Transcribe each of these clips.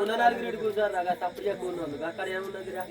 ఉన్న నలుగురు కూర్చోరు రా తప్పు చెప్పుకున్నాను అక్కడ ఏమున్నదిరా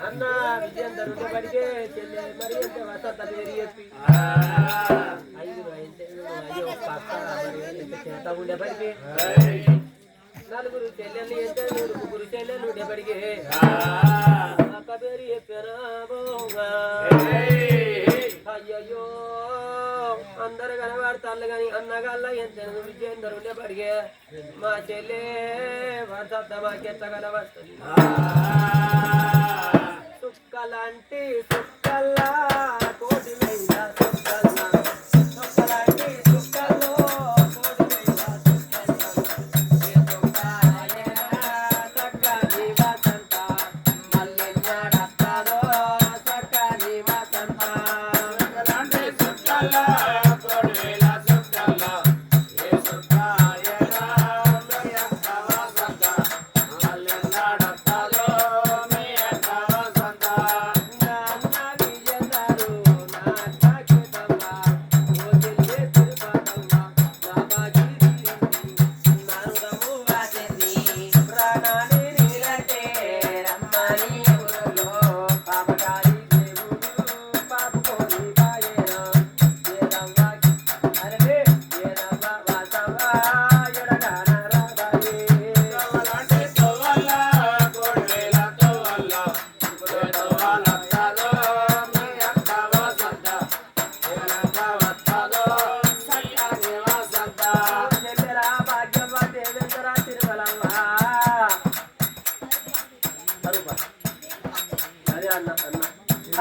అన్నా విజయేందర్ పడికే చెల్లె మరి అంటే వసంత పేరు చెప్పి 5 చేత ఉండే పడికే నలుగురు చెల్లెళ్ళు ఎంత ముగ్గురు చెల్లెలు ఉండే పడికే అక్క పేరు చెప్పారా అయ్యయ్యో అందరు కనబడతాళ్ళు కానీ అన్నగాళ్ళ ఎంత విజయేందర్ ఉండే పడిగే మా చెల్లె వసంత మాకెంత కనబడుతుంది సుక్కలాంటి సుక్కల్లా కోటి వేల సుక్కల్లా సుక్కలాంటి సుక్కల్లో కోటి వేల చక్కని వసంత మళ్ళీ నడస్తాదో చక్కని వసంత సుక్కల్లా కోటి వేల సుక్కల్లో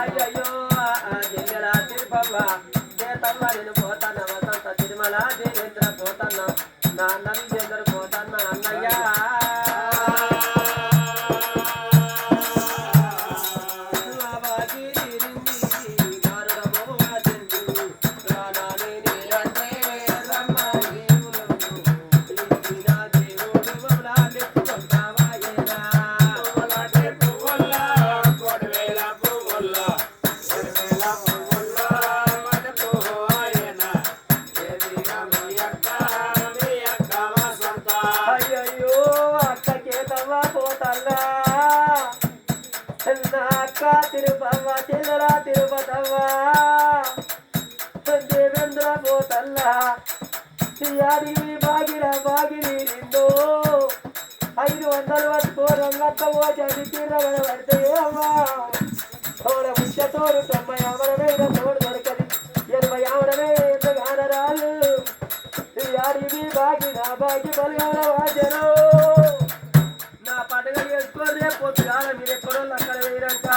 అయ్యయ్యో జల్లెల తిరుపవ్వ చేతమ్మ నేను పోతాన్న వసంత తిరుమల దేవేంద్ర పోతాన్న నా నవీంద్ర పోతాన్న అన్నయ్య తిరుపవ్వ చెల్లెల తిరుపతవ్వ దేవేంద్ర పోతల్ల బాగిరి నిందో 500 పట్టుకో రంగత్త పోటీ తీర్రగడ పడితే అమ్మా తోడ ముచ్చ తోడు 90 అవరమైన తోడు దొరకది 80 అవరమే ఎంతగానరాలు బాగి బలిగాల వాజను నా పండుగ చేసుకోరే పొద్దుగాల మీరు ఎక్కడో అక్కడ వేయరంట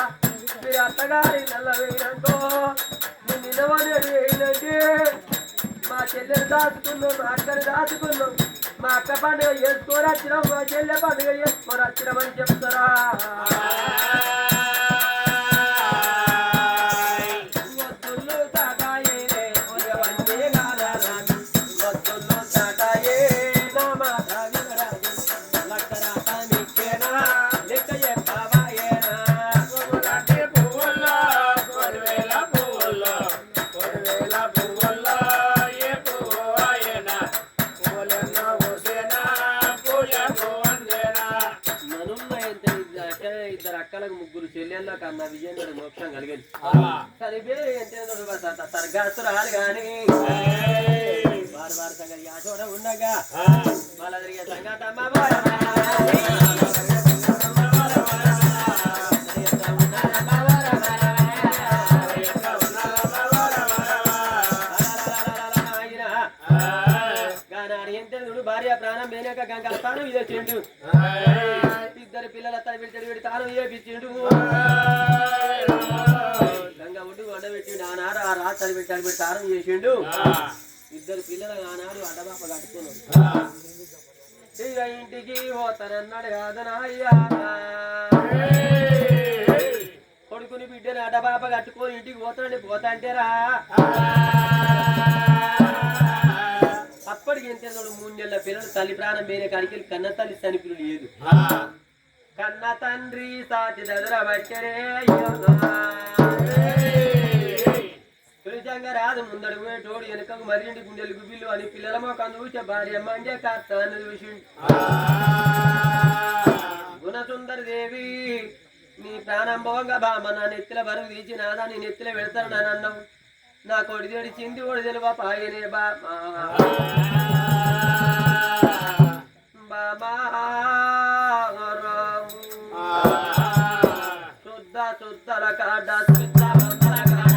మీరు అత్తగారి నల్ల వేయరంటో నేను నిలవని వేయనంటే మా చెల్లెలు దాచుకున్నాం మా అక్కని దాచుకున్నాం మా అక్క పండుగ చేసుకోని వచ్చినాం మా చెల్లె పండుగ చేసుకొని వచ్చినామని చెప్తారా ముగ్గురు చెల్లెళ్ళకి అన్న విజయేంద్ర మోక్షం కలిగింది సరే పేరు ఎంత సర్గాసురాలు గాని వారు సంగతి ఆ చోట ఉండగా వాళ్ళ జరిగే సంగతమ్మ భార్య ప్రాణం మేనక గంగ స్థానం ఇదే చెండు ఇద్దరు పిల్లల తలపెట్టి తాను ఏపించిండు గంగ ఒడ్డు వండబెట్టి నానారు ఆ రాత్రి తలపెట్టి తానం చేసిండు ఇద్దరు పిల్లలు ఆనాడు అడ్డబాప కట్టుకున్నాడు. ఇక ఇంటికి పోతానన్నాడు కాదనా అయ్యా, కొడుకుని బిడ్డని అడ్డబాప కట్టుకొని ఇంటికి పోతానండి పోతాంటేరా. అప్పటికి ఎంత 3 నెలల పిల్లలు తల్లి ప్రాణం వేరే కాడికి కన్న తల్లి చనిపిలు లేదు. కన్న తండ్రి సాటి దదర బట్టరే నిజంగా రాదు ముందడు పోయేటోడు వెనుకకు మరింటి గుండెలు గుబిల్లు అని పిల్లల మొక్కను చూసే భార్య మండే కాస్తాను చూసి గుణసుందరి దేవి నీ ప్రాణం పోగా బామ్మ నా నెత్తిల బరువు తీసి నాదా నీ నెత్తిలో పెడతాను నన్ను అన్నావు. నా కొడిదేడి చింది ఒడి తెలువా పాయనే బామా బామా శుద్ధ శుద్ధల కాడ శుద్ధ మందల కాడ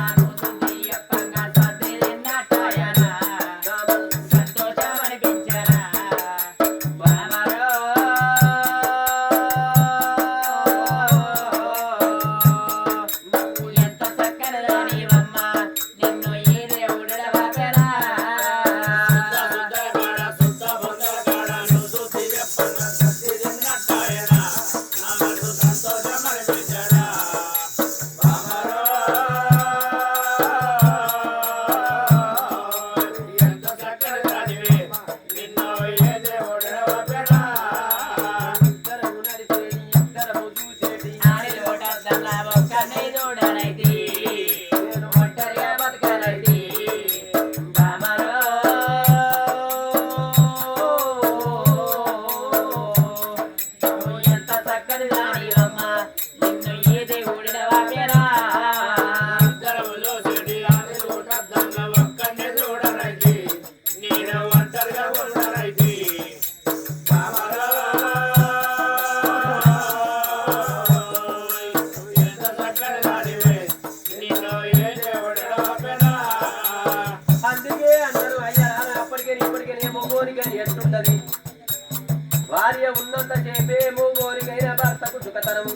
భార్య ఉన్నంత చేపేమో గోరికైన భర్తకు సుఖతరము.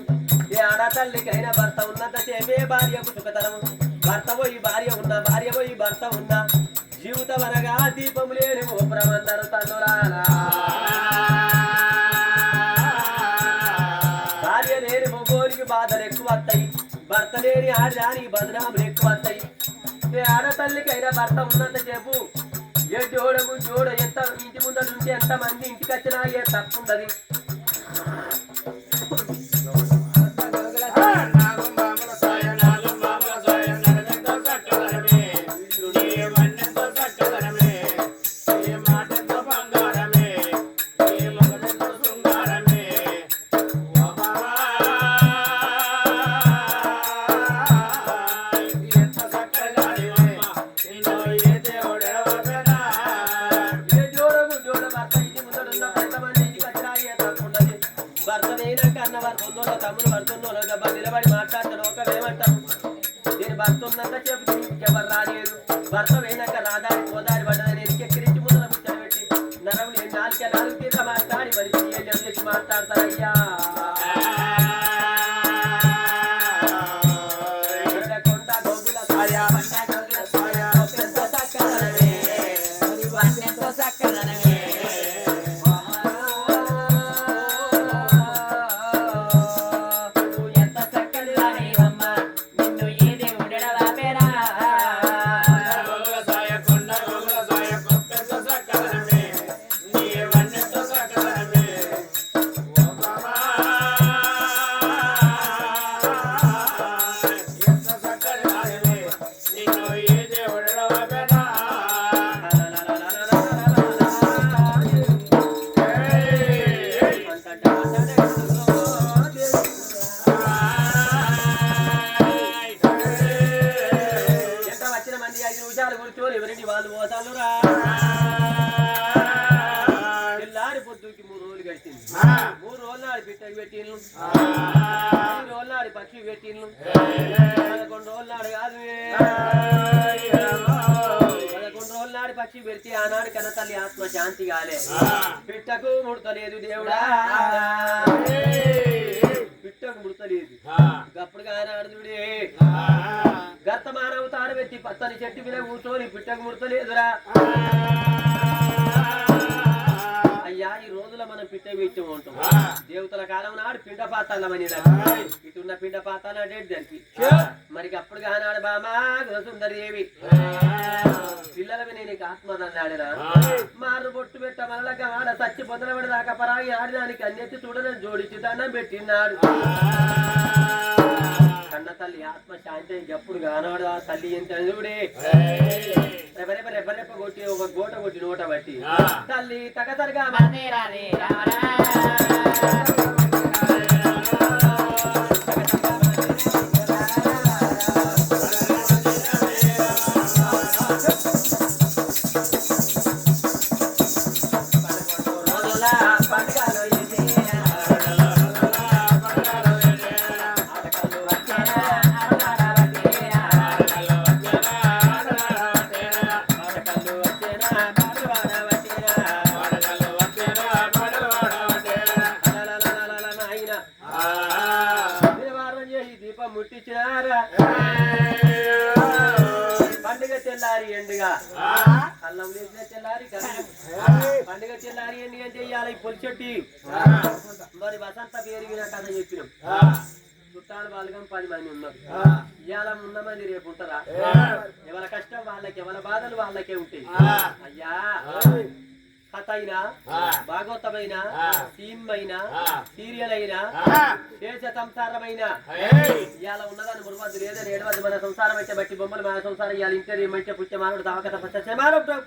ఏ ఆడతల్లికైన భర్త ఉన్నంత చేపే భార్యకు సుఖతరము. భర్త పోయి భార్య ఉన్నా భార్య పోయి భర్త ఉన్నా జీవితం అనగా దీపం లేని గోపురమందరు తల్లులారా. భార్య లేని మొగోనికి బాధలు ఎక్కువ వస్తాయి, భర్త లేని ఆడదానికి బదనాములు ఎక్కువ వస్తాయి. ఏ ఆడతల్లికైనా భర్త ఉన్నంత సేపు ఏ జోడకు జోడ ఎంత ఇంటి ముందర నుంచి ఎంత మంది ఇంటికి వచ్చినా ఏ తప్పు ఉండదు. తమ్ముడు పడుతున్నోళ్ళు గబ్బా నిలబడి మాట్లాడతాను ఒకవేమంటారు. నేను భర్త ఉన్నంత చెప్పు ఎవరు రాలేదు, భర్త పోయినాక రాదారి పోదారి పడ్డదని ఎక్కిరించి ముందర ముచ్చట పెట్టి నరవులు 4 తీర్ల మాట్లాడి మనిషి ఏం చేసి మాట్లాడతారయ్యా. కొండ గొగ్గుల సక్కదనమే ఎవరింటి వాళ్ళు పోతాను రా. పిల్లారి పొద్దుకి 3 రోజులు గడిచింది. 3 రోజుల నాడు పిట్టకి పెట్టిండ్లు, 3 రోజుల నాడు పక్షి పెట్టిండ్లు, 11 రోజుల నాడు కాదు 11 రోజుల నాడు పక్షి పెడితే ఆనాడు కన్న తల్లి ఆత్మ శాంతి కాలే. పిట్టకు ముడతలేదు దేవుడా, పిట్టకు ముడతలేదు. అప్పుడు ఆనాడు చూడే గర్తమానవుతారు పెట్టి పచ్చని చెట్టు మీద కూర్చొని పిట్టకు ముడతలేదురా అయ్యా ఈ రోజుల మనం పిట్ట పెట్టి ఉంటాం దేవతల కాలం నాడు పిండ పాతాలమని ఇటున్న పిండ పాతాల డేట్ దానికి మరి అప్పుడు కానాడు బామా గుణసుందరిదేవి పిల్లలవి నేను ఆత్మదన్నాడినా మారు బొట్టు పెట్ట మనలక ఆడ సచ్చి పొందలబడి దాకా పరాగి ఆడిదానికి అన్యతి చూడని జోడించి దండం పెట్టినాడు కన్న తల్లి ఆత్మ శాంతి ఎప్పుడు కానాడు ఆ తల్లి ఎంత చూడే రెపరెప రెపరెప కొట్టి ఒక గోట కొట్టి నోట బట్టి తల్లి తగతరగా ముట్టించినారా పండుగ తెల్లారి ఎండుగా అల్లం వేసిన తెల్లారి పండుగ తెల్లారి ఎండుగా చెయ్యాలి పొలిచెట్టి మరి వసంత పెరిగిన కథ చెప్పినాం చుట్టాలు వాళ్ళగా 10 మంది ఉన్నారు ఇవాళ ఉన్నమంది రేపు ఉంటారా ఎవరి కష్టం వాళ్ళకి ఎవరి బాధలు వాళ్ళకే ఉంటాయి అయ్యా కథ అయినా భాగవతమైన సీన్ అయినా సీరియల్ అయినా దేశ సంసారమైన ఇవాళ ఉన్నదాన్ని మురువద్దు లేదని ఏడవద్దు మన సంసారం అయితే బట్టి బొమ్మలు మన సంసారం ఇవాళ ఇంటి మంచి పుట్ట మానవుడు తావక తప్ప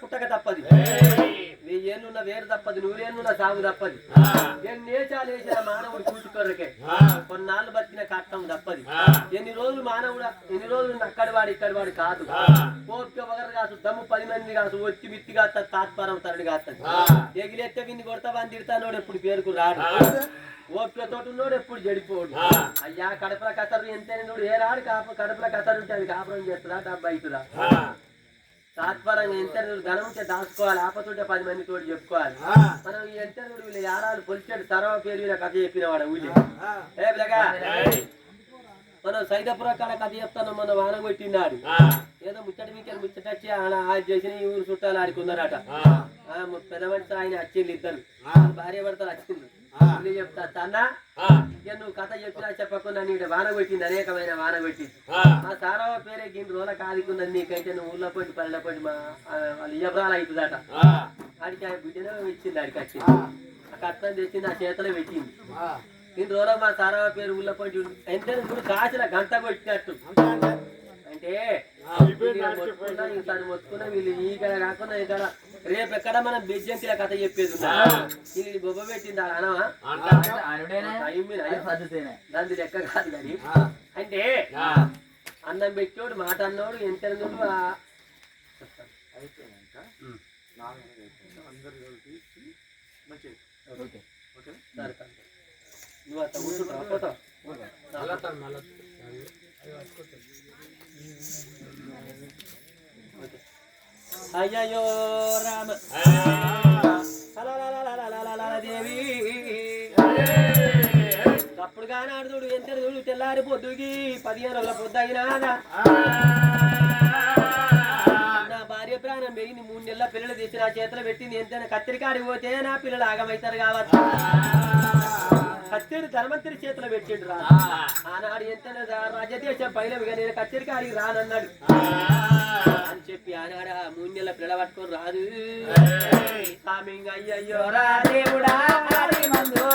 పుట్టక తప్పది 1000 ఏళ్ళున్న వేరు తప్పది 100 ఏళ్ళున్న సాగు తప్పది ఎన్నేచాలు వేసిన మానవుడు కూచుకొరకే కొన్నాళ్ళు బతికిన కట్టం తప్పది ఎన్ని రోజులు అక్కడి వాడు కాదు కోపిక ఒకరు కాదు దమ్ము 10 మంది కాదు వచ్చి మిత్తి కాస్తుంది తాత్పరం తరుడు కాస్తుంది ఎగిలెత్తే వింది కొడతావా అని తిడతానోడు ఎప్పుడు పేరుకు రాడు ఓపికతో ఉన్నోడు ఎప్పుడు జడిపోడు అయ్యా కడపల కథరు ఎంతైనా ఏ రాడు కడపల కథరు ఉంటే అది కాపురం చేస్తుందా డబ్బు అవుతుందా తాత్పరంగా ఎంత ధనం ఉంటే దాచుకోవాలి ఆపతుంటే 10 మందితో చెప్పుకోవాలి మనం ఈ ఎంత వీళ్ళు యారాలు పొలిచాడు తర్వాత పేరు మీద కథ చెప్పినవాడు ఊళ్ళో మనం సైదాపుర కాడ కథ చెప్తాను మన వానం పెట్టినాడు ఏదో ముచ్చట మీకెళ్ళి ముచ్చటచ్చి ఆయన చేసిన ఈ ఊరు చుట్టాలు ఆడుకున్నారట పెద్ద మనిషి ఆయన వచ్చింది ఇద్దరు భార్య భర్తలు వచ్చింది చెప్తా అన్నా నువ్వు కథ చెప్పినా చెప్పకుండా నీ వాన పెట్టింది అనేకమైన వాన పెట్టింది మా సారవ పేరే గిన్ని రోజులకు ఆదుకున్నది నీకైతే నువ్వు ఊళ్ళో పోయి పల్లె పోయి మా వాళ్ళు ఇవ్వరాలు అవుతుందట ఆడికి ఆ బిడ్డనే ఇచ్చింది ఆడికి వచ్చింది ఆ కట్టం తెచ్చింది ఆ చేతిలో పెట్టింది ఇన్ని రోజులకు మా సారవ పేరు ఊళ్ళో పోయి ఎంత ఇప్పుడు కాసిన గంట కొట్టినట్టు అంటే ఈసారి మొత్తుకున్నా వీళ్ళు ఈ కడ కాకుండా ఇక్కడ రేపు ఎక్కడ మనం బెజ్జంతిల కథ చెప్పేది ఇది బొబ్బ పెట్టింది అనవా దాని లెక్క కాదు కానీ అంటే అన్నం పెట్టోడు మాట అన్నోడు ఎంత నువ్వు అట్లా కూర్చుంటావు పోతావు అయ్యో రామ దేవి అప్పుడు కానాడు చూడు ఎంత చూడు తెల్లారి పొద్దుకి 15 రోజుల పొద్దు అయినాదా నా భార్య ప్రాణం పెరిగింది 3 నెలల పిల్లలు తెచ్చి నా చేతిలో పెట్టింది ఎంతైనా కత్తిరికాడికి పోతే నా పిల్లలు ఆగమవుతారు కావచ్చు కత్తిరి ధర్మంతరి చేతిలో పెట్టిండు రా ఆనాడు ఎంతైనా రాజదేశం పైలవిగా నేను కత్తిరికాడికి రానన్నాడు అని చెప్పి ఆనాడు 3 నెలల పిల్లల పట్టుకొని రాదు సామింగ్ అయ్యయ్యో రా దేవుడా మందు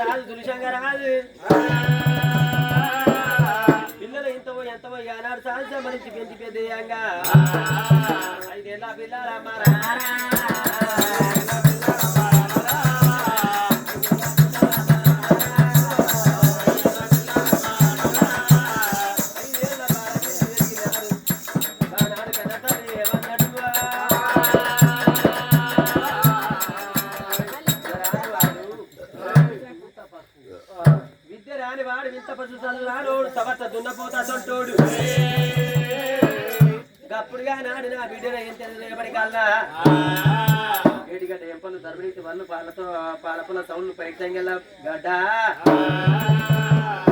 రాజు తులిశంగా రాజు పిల్లలు ఎంతవో ఎంతవో ఆనాడు సాధించా మనిషి పెంచి పెద్దయంగా 5 ఏళ్ళ పిల్లలమ్మారా గప్పుడుగా నాడు నా బిడ్డను ఏం తెలియబడికల్లా ఏడిగడ్డ ఎంపలు తరబడి వాళ్ళు పాలపుల సౌండ్లు పరీక్షంగా గడ్డ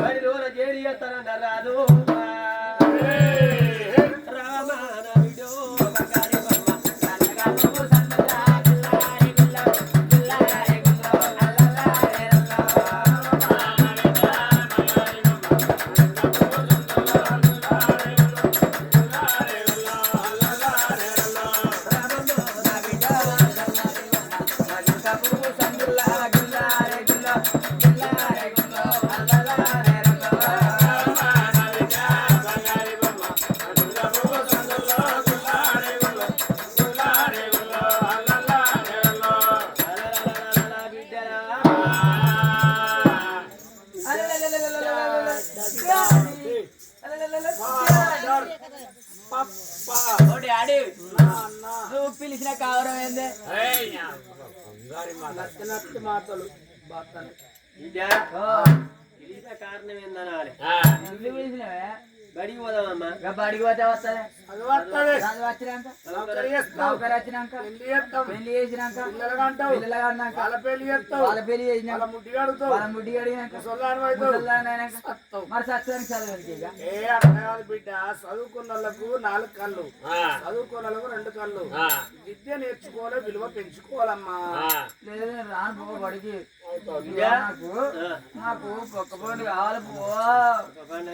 బడి రోజు జేడి చేస్తానన్నారు రాదు రామా నా బిడ్డో నువ్వు పిలిచిన కావడం ఏంది మాటలు పిలిచిన కారణం ఏందనాలి నువ్వు పిలిచినవే బడికి పోదామమ్మా బడికి పోతే వస్తుంది వచ్చినాక పెళ్లి చేసినాక వాళ్ళ పెళ్లి చేసినాక ముడ్డి కడిగినాక మరి సత్యానికి చదవడానికి బిడ్డ చదువుకున్న వాళ్ళకు 4 కళ్ళు చదువుకున్న వాళ్ళకు 2 కళ్ళు విద్య నేర్చుకోవాలి విలువ పెంచుకోవాలమ్మా లేదు రాను పో బడికి నాకు పొక్కపోండి కావాలి పో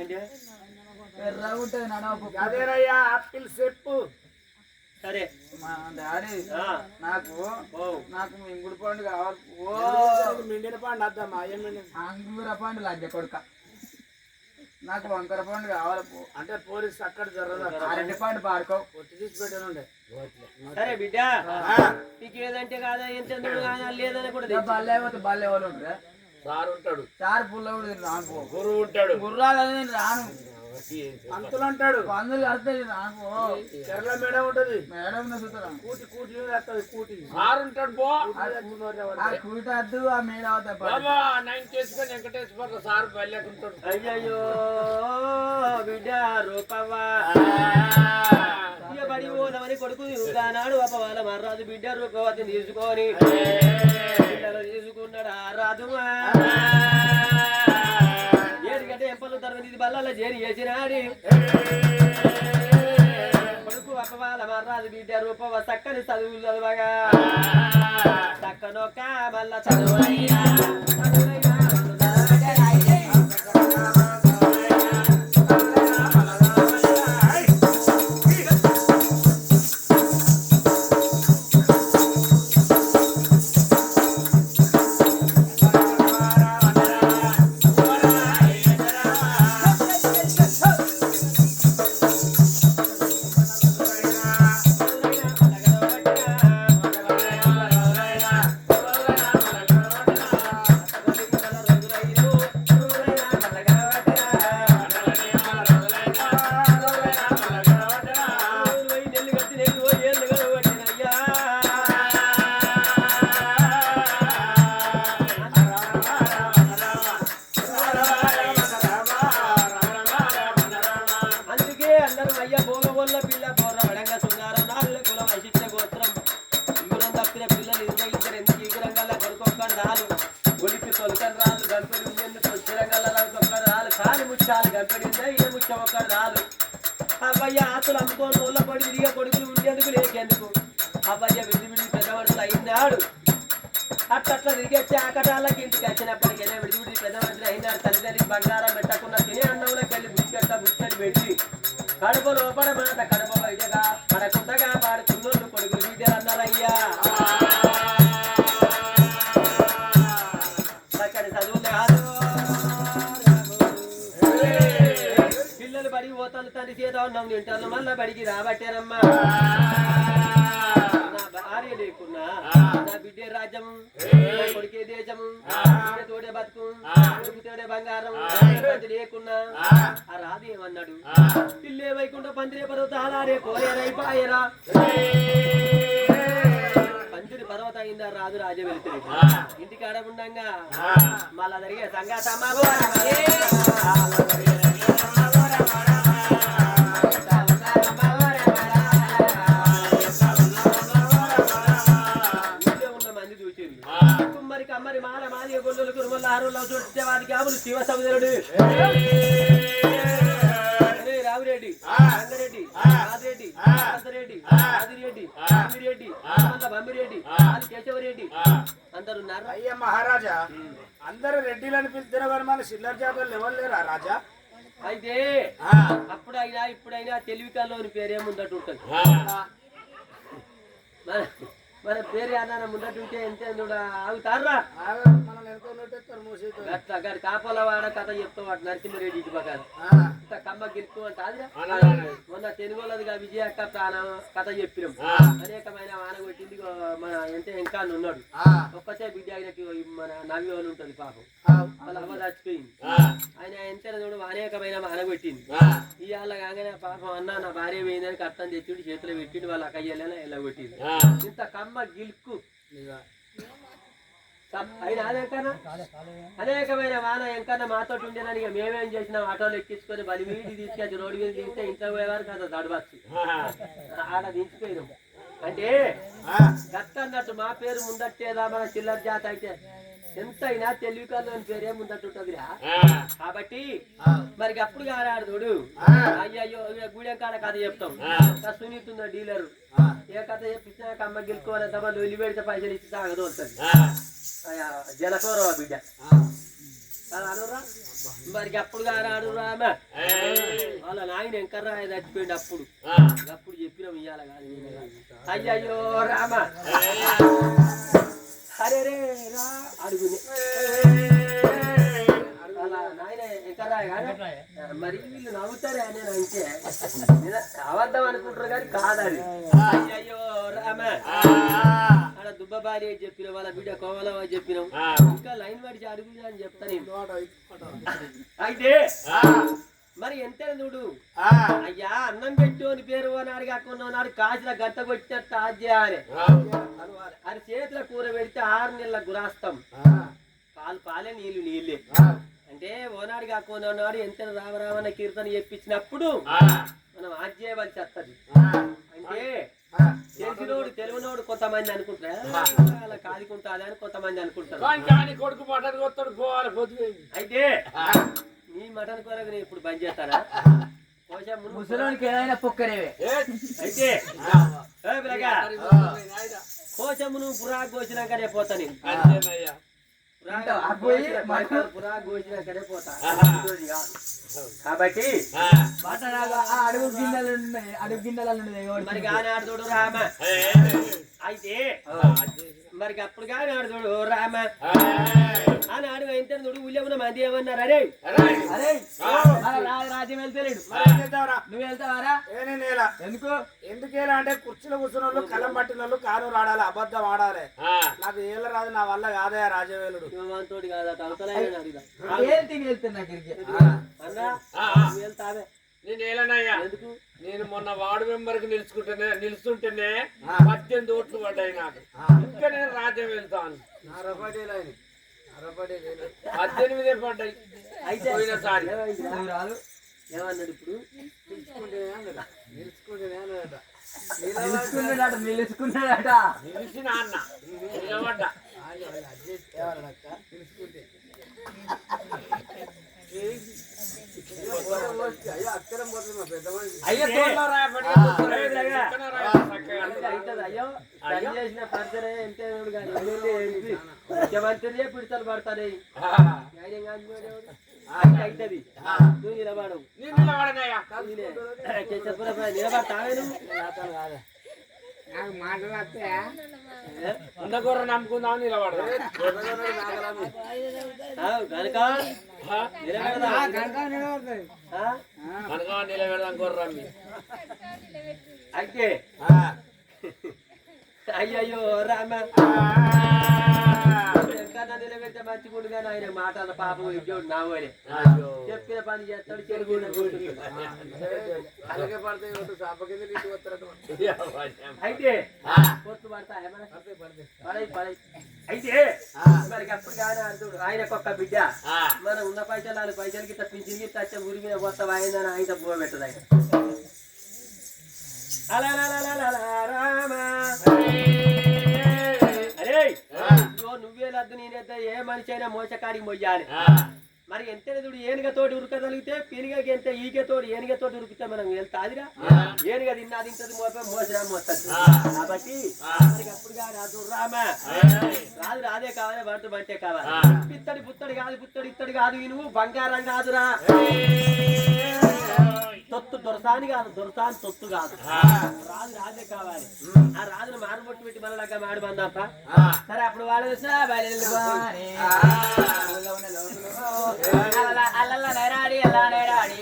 అంటే ఎర్రగా ఉంటుంది నడవ అదేనయ్యా ఆపిల్ చెప్పు సరే మా డాడీ నాకు నాకు మింగుడు పండు కావాలి మిండిన పండు అద్దమ్మా అంగుర పండు లజ్జ కొడుక నాకు వంకర పండు కావాలి అంటే పోలీసు అక్కడ జరగదు అరటి పండు పాడుకో పొట్టి తీసి పెట్టనుండే సరే బిడ్డ నీకు ఏదంటే కాదా ఎంత లేదని కూడా బల్లే పోతే బల్లే వాళ్ళు ఉంటారా సార్ ఉంటాడు సార్ పుల్ల కూడా రాను గురువు ఉంటాడు గుర్రాలు నేను రాను పంతులు అంటాడు పందులు కడతాయి రాను కేరళ మేడం ఉంటది మేడం చూస్తాను కూటి కూటి వస్తుంది కూటి సార్ ఉంటాడు పో ఆ కూట వద్దు ఆ మేడ చేసుకొని వెంకటేశ్వర సార్ వెళ్ళకుంటాడు అయ్యయ్యో బిడ్డ రూపవ్వా బడి పోదామని కొడుకు నాడు ఒక వాళ్ళ మర్రాదు బిడ్డ రూపవతిని తీసుకొని పిల్లలు తీసుకున్నాడు ఆ రాదు ఏడుగంటే ఎంపలు తరగతి బల్ల చేరి చేసినాడు కొడుకు ఒక వాళ్ళ మర్రాదు బిడ్డ రూపవ చక్కని చదువులు చదవగా చక్కనొక్క మళ్ళా చదువులైనా ముత్యాలు గంపడిందా ఈయన ముత్యం ఒక్కడు రాదు అబ్బయ్య ఆతులు అమ్ముకొని ఊళ్ళో పడి తిరిగే కొడుకులు ఉండేందుకు లేకేందుకు అబ్బయ్య విడి విడి పెద్దమడుతులు అయినాడు అట్లా తిరిగొచ్చి ఆకటాలకి ఇంటికి వచ్చినప్పటికైనా విడి విడి పెద్దమడుతులు అయినాడు తల్లిదండ్రులు బంగారం పెట్టకుండా తినే అన్నంలోకి వెళ్ళి బుచ్చట్లు పెట్టి కడుపు లోపల మాట కడుపు బయటగా పడకుండగా పాడుతున్నోళ్ళు కొడుకులు బిడ్డలు అన్నారయ్యా చక్కని చదువు కాదు పిల్లలు బడికి పోతాను తండ్రి చేత ఉన్నాం తింటాను మళ్ళా బడికి రాబట్టారమ్మా నా భార్య లేకున్నా నా బిడ్డే రాజ్యం నా కొడుకే దేశము బిడ్డ తోడే బతుకు కొడుకు తోడే బంగారం పంది లేకున్నా ఆ రాదు ఏమన్నాడు పిల్లే వైకుంఠ పందిరే పర్వతాలే కోరేరైపాయరా పందిరి పర్వత అయిందా రాదు రాజ వెళ్తుంది ఇంటికి ఆడకుండంగా మళ్ళా జరిగే సంఘటన కుమ్మరికి అమ్మరి మాల మాదిగ గొల్లులు కురుమల్ల ఆరులో చూసేవాడికి ఆవులు శివ సముద్రుడు రావురెడ్డి రంగారెడ్డి రాజిరెడ్డి రెడ్డి ఆదిరెడ్డి అమ్మిరెడ్డి బమ్మిరెడ్డి కేశవరెడ్డి అందరు ఉన్నారు అయ్యా మహారాజా అందరూ రెడ్డిలను పిలుస్తున్న వారు మన సిల్లర్ జాతరలు ఎవరు లేరా రాజా అయితే అప్పుడైనా ఇప్పుడైనా తెలివికల్లోని పేరేముందట్టు ఉంటుంది మన పేరు అన్న ముందటుంటే ఎంత ఆగుతారా అట్లా గారి కాపల వాడ కథ చెప్తాం అటు నరసింహరెడ్డి ఇటు పక్కన ఇంత కమ్మ గెలుపు అంటే మొన్న తెలుగులదిగా విజయ అక్క ప్రాణం కథ చెప్పినాం అనేకమైన వాన కొట్టింది మన ఎంత ఇంకా ఉన్నాడు ఒక్కటే బిడ్డ అయినట్టు మన నవి అని ఉంటుంది పాపం వాళ్ళ అమ్మ చచ్చిపోయింది ఆయన ఎంత చూడు అనేకమైన వాన కొట్టింది ఇవాళ కాగానే పాపం అన్న నా భార్య పోయిందని కట్టం తెచ్చిండు చేతిలో పెట్టిండు వాళ్ళ అక్కయ్యలైనా ఎలా కొట్టింది ఇంత కమ్మ గిల్కు అనేకమైన వాన ఎంకన్నా మాతో ఉండేదని మేమేం చేసినాం ఆటోలు ఎక్కించుకొని బలి వీడి తీసుకొచ్చి రోడ్డు మీద దింటే ఇంట్లో పోయేవారు కదా దడవచ్చు ఆడ దించిపోయినాం అంటే గట్ట అన్నట్టు మా పేరు ముందట్టేదా మన చిల్లర జాత అయితే ఎంత అయినా తెలివికల్లోని పేరే ముందట్టుంటదిరా కాబట్టి మరి అప్పుడు కారాడు చూడు అయ్యయ్యో గుడెం కాడ కథ చెప్తాం సునీత్ ఉన్న డీలరు ఏ కథ చెప్పించినా అమ్మ గెలుకోవాలి తమ వెళ్ళి పెడితే పైసలు ఇచ్చి సాగదు వస్తుంది జలకోరవ బిడ్డ అనురా మరి అప్పుడు కారాడు రామా వాళ్ళ నాయన ఎంకర్రా చచ్చిపోయింది అప్పుడు చెప్పినాం ఇయ్యాల కాదు అయ్యయ్యో రామా అరే రే రా అడుగుని అలా నాయన ఎక్కడా మరి వీళ్ళు నవ్వుతారే నేను అంటే అవద్దాం అనుకుంటారు కానీ కాదని అయ్యో రామా అలా దుబ్బ భార్య చెప్పిన వాళ్ళ బిడ్డ కోమల చెప్పినాం ఇంకా లైన్ పడిచి అడుగు అని చెప్తాను అయితే మరి ఎంత చూడు అయ్యా అన్నం పెట్టు అని పేరు అన్నాడు కాకున్నాడు కాసిన గంట కొట్టినట్టు ఆజ్యాలి అది చేతుల కూర పెడితే 6 నెలల గురాస్తాం పాలే నీళ్ళే అంటే ఓనాడు కాకున్నాడు ఎంత రామరామన్న కీర్తన చెప్పించినప్పుడు మనం ఆజ్యవలసి వస్తుంది అంటే తెలిసినోడు తెలుగునోడు కొంతమంది అనుకుంటారు అలా కాదుకుంటుంది అని కొంతమంది అనుకుంటారు అయితే నీ మటన్ కొరకు నేను ఇప్పుడు బంద్ చేస్తానా ముసలోనికి ఏదైనా పొక్కరేవే అయితే కోసము నువ్వు పురా కోసినాకనే పోతా నేను పురా కోసినాకనే పోతా కాబట్టి అడుగు గిన్నెలు మరి కానీ ఆడుతోడు రామ అయితే మరి అప్పుడు కానీ ఆడుతోడు రామ అని అడుగు ఎంత ఉల్లేమన్న మంది ఏమన్నారు అరే అరే రాజ్యం వెళ్తలేడు నువ్వు వెళ్తావారా ఎందుకేలా అంటే కుర్చీలో కూర్చున్న వాళ్ళు కళ్ళం పట్టిన వాళ్ళు కారు ఆడాలి అబద్ధం ఆడాలి నాకు ఏళ్ళ రాదు నా వల్ల కాదయా రాజవేలుడు తోటి కాదా వెళ్తావే నేను ఏలనయ్యా ఎందుకు నేను మొన్న వార్డు మెంబర్ కి నిలుస్తుంటేనే 18 ఓట్లు పడ్డాయి నాకు ఇంకా నేను రాజ్యం వెళ్తాను 18 పడ్డాయి అయితే పోయినసారి ఏమన్నాడు ఇప్పుడు నిలుచుకున్నాడట నిలిచిన అన్న నిలబడ్డా అయ్యో తోటలో రాయబడి అయ్యో పని చేసిన పరిసరే ఎంత ముఖ్యమంత్రి పిడతలు పడతాయి అవుతుంది నువ్వు నిలబడవు నిలబడనయ్యా నిలబడతావేను నాకు మాటలు వస్తాయా ఉండగొర్ర నమ్ముకుందాం నిలబడదు కనుక కనుక నిలబడుతుంది కనుక నిలబెడదాం గొర్రమ్మి అయితే అయ్యయ్యో రామ ఎంకన్నా నిలబెడితే మంచిగుండు కానీ ఆయన మాటల పాపం ఇద్దోడు నా పోలే చెప్పిన పని చేస్తాడు అయితే పొత్తు పడతాయి అయితే మరి అప్పుడు కానీ అంటుడు ఆయనకొక్క బిడ్డ మనం ఉన్న పైసలు 4 పైసలకి ఇట్లా పింఛన్ గిట్ట వచ్చే ఊరి మీద మొత్తం ఆయన ఆయన బువ పెట్టదు ఆయన అలా రామ అరే నువ్వే లద్దు నేనైతే ఏ మనిషి అయినా మోసకాడికి మొయ్యాలి మరి ఎంత ఎదుడు ఏనుగతోటి ఉరకగలిగితే పినిగకి ఎంత ఈగతోటి ఏనుగతోటి ఉరికితే మనం వెళ్తా అదిరా ఏనుగ తిన్నా తింటది మోసరా మోస్తుంది కాబట్టి మనకి అప్పుడుగా రాదు రామ రాదు రాదే కావాలి పడుతు బంటే కావాలి పిత్తడి పుత్తడి కాదు పుత్తడి ఇత్తడి కాదు నువ్వు బంగారం కాదురా తొత్తు దొరసాని కాదు దొరసాని తొత్తు కాదు రాదు రాదే కావాలి ఆ రాజును మారుబొట్టు పెట్టి మనలాగా మాడు బందాప సరే అప్పుడు వాళ్ళు అల్ల నేరాడి అలా నేరాడి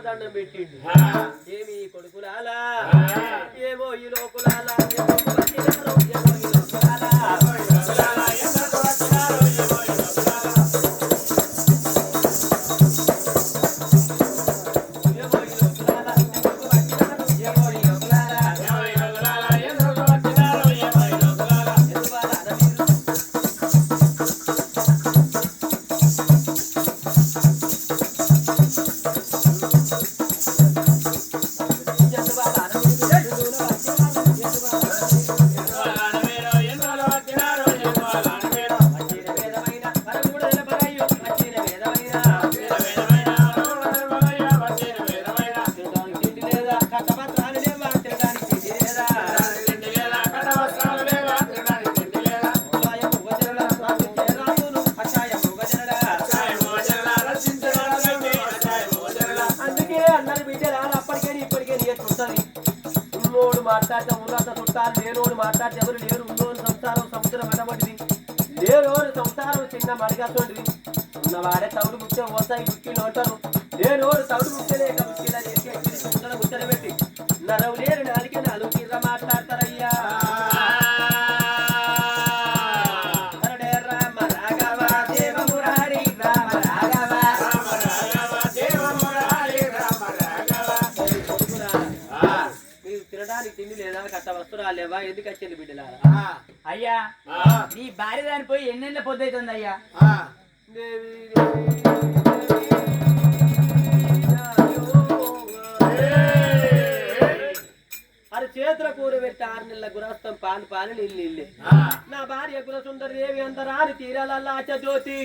దండం పెట్టిండు ఏమి కొడుకులాలా ఏమో ఈ లోకులాలా వారు లేనోడు మాట్లాడితే ఎవరు లేరు ఉన్నోని సంసారం సముద్రం అనబడింది లేనోడు సంసారం చిన్న మడిగతోంది ఉన్నవాడే తవుడు ముచ్చ ఓసాయి ముక్కిలు అంటారు లేనోడు తవుడు ముచ్చలేక ముక్కిలా చేసి ముచ్చట పెట్టి నరవు లేరు నాలుగే నాలుగు తీర్ర మాట్లాడతారయ్యా తిండి లేదా కట్ట వస్తువులు లేవా ఎందుకు వచ్చేది బిడ్డలారా అయ్యా నీ భార్య దానిపోయి ఎన్నెళ్ళ పొద్దుతుంది అయ్యా అది చేతుల కూర పెట్టి 6 నెలల గురస్తం పాలు నీళ్ళు ఇల్లే నా భార్య గుర సుందర దేవి అందరా అని తీరాలల్లా జ్యోతి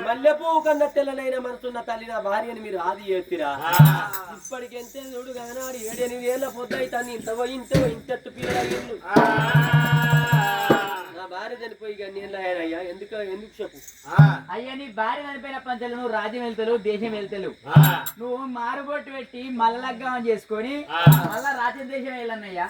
మల్లెపూ కన్న తెల్లనైన మనసున్న తల్లి నా భార్యని మీరు ఆది చేతిరా ఇప్పటికెంతే చూడు గగనాడు 7-8 ఏళ్ళ పొద్దు తను ఇంతెత్తు పిల్లలు నా భార్య చనిపోయి నీళ్ళయ్యా ఎందుకు చెప్పు అయ్యా నీ భార్య చనిపోయిన పంచలు నువ్వు రాజ్యం వెళ్తావు దేశం వెళ్తావు నువ్వు మారుబొట్టు పెట్టి మల్ల లగ్గం చేసుకొని మళ్ళా రాజ్యం దేశం వెళ్ళన్నయ్యా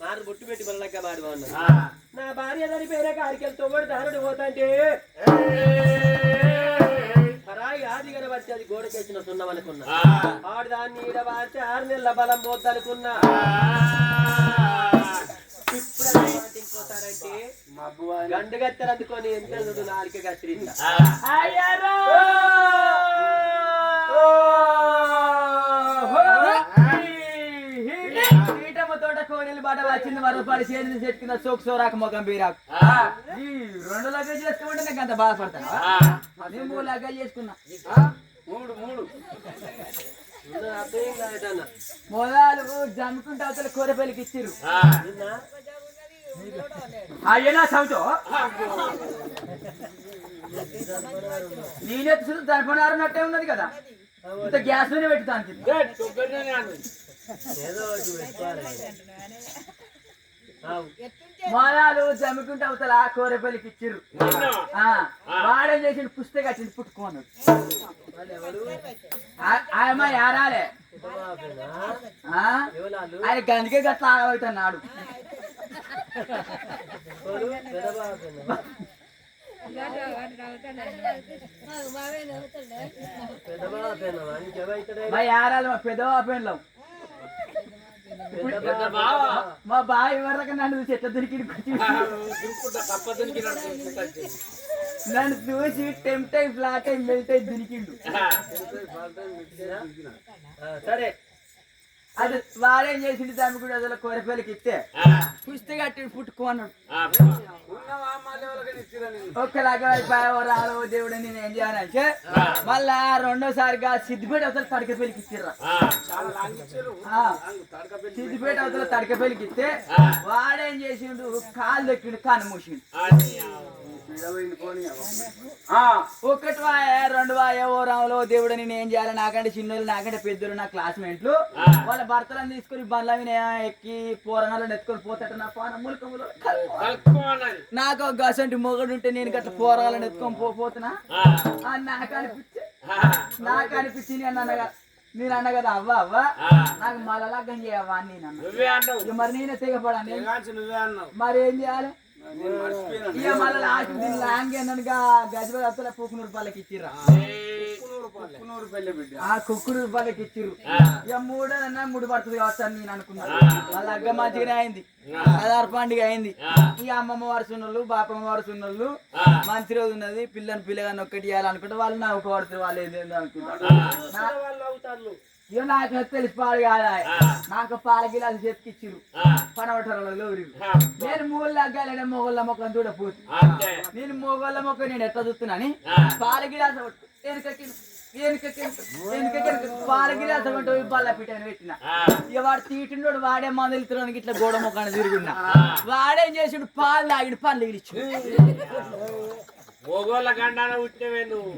మారు బొట్టు పెట్టి మళ్ళీ మాడు నా భార్య చనిపోయిన కాడికెళ్తూ కూడా దారుడు పోతాంటే పరాయి ఆది కనబడితే అది గోడకేసిన సున్నం అనుకున్నా ఆడు దాన్ని ఈడ మార్చి 6 నెలల బలం పోద్దనుకున్నా తింపోతారంటే గండు గత్తెలు అందుకొని ఎంత నాలుక గత్తిరిందా తోట కోడలు బాట వచ్చింది మరోపాటి చేతులు చెట్టుకున్న సోకు సోరాకు మొగం బీరాకు ఈ 2 లగ్గలు చేసుకోమంటే నాకు అంత బాధపడతాను 3 లగ్గలు చేసుకున్నా 3 మొదలు జమ్ముకుంటే అవతల కూరపల్లికి ఇచ్చిర్రు అయ్యేనా సౌతో నేనే తరపునారున్నట్టే ఉన్నది కదా ఇంత గ్యాస్ లోనే పెట్టుతాను మొదలు జమ్ముకుంటే అవతల కూరపల్లికి ఇచ్చిర్రు వాడేం చేసి పుస్తకం వచ్చింది పుట్టుకోన్నాడు ఆయమ్మ యారాలే ఆయన గందుకే గట్లా ఆగవుతున్నాడు యారాలు మా పెద్దవా పెళ్ళం మా బావి వరకు నన్ను చెట్ల దొరికి నన్ను చూసి టెంప్ట్ అయి ఫ్లాట్ అయి మెల్ట్ అయి దొరికిండు సరే అది వాడేం చేసిండు దాన్ని కూడా అసలు కూరపల్లికి ఇస్తే పుస్తక కట్టి పుట్టుకోన్నాడు ఒక్కలాగా రాలో దేవుడు నేను ఏం చేయాలంటే మళ్ళా 2వసారిగా సిద్దిపేట అవతల తడకపల్లికి ఇచ్చిర్రా సిద్దిపేట అవతల తడకపల్లికి ఇస్తే వాడేం చేసిండు కాలు దక్కిండు కాను మూసిండు 1 వాయ 2 వాయ ఓ రాములో దేవుడు నేను ఏం చేయాలి నాకంటే చిన్నోళ్ళు నాకంటే పెద్దలు నా క్లాస్మేట్లు వాళ్ళ భర్తలను తీసుకుని బండ్ల మీద ఎక్కి పోరణాలను ఎత్తుకొని పోతాట నా పాన ములకములు నాకు గసంటి మొగడు ఉంటే నేను గట్ల పోరాలను ఎత్తుకొని పోతున్నా నాకు అనిపించి నేను అన్న కదా అవ్వ నాకు మళ్ళా లగ్గం చేయవ్వా అని నేను మరి నేనే తెగపడాను మరి ఏం చేయాలి ఇక మళ్ళీ లాస్ట్ దీని లాంగ్ ఏంటనగా గజపతి అసలు 100 రూపాయలకి ఇచ్చిర్రా కుక్కుడు రూపాయలకి ఇచ్చిర్రు ఇక 3 పడుతుంది కావచ్చు అని నేను అనుకున్నాను వాళ్ళ అగ్గ మంచిగానే అయింది ఆధార్ పండుగ అయింది ఇక అమ్మమ్మ వారు సున్నోళ్ళు బాపమ్మ వారు సున్నోళ్ళు మంచి రోజు ఉన్నది పిల్లని పిల్లగాని ఒక్కటి ఇవ్వాలనుకుంటే వాళ్ళు నవ్వుకోబడుతుంది వాళ్ళు ఏది అనుకుంటారు ఇక నాకు తెలిసిపాడు కాదా నాకు పాల గిలాసు చెప్కిచ్చిరు పనవటరలో నేను మూడు లగ్గాలనే మొగళ్ళ మొక్కను చూడపోతు నేను మొగళ్ళ మొక్క నేను ఎట్లా చూస్తున్నాని పాల గిలాసు పాల గిలాసు అంటే బల్ల పిట్టని పెట్టిన ఇక వాడు తీటినోడు వాడే మందులు తిరగడానికి ఇట్లా గోడ మొక్కను తిరుగున్నా వాడేం చేసిండు పాలు తాగిడు పనులు ఎగిరిచ్చు మొగోళ్ళ గండాన ఉట్టినవే నువ్వు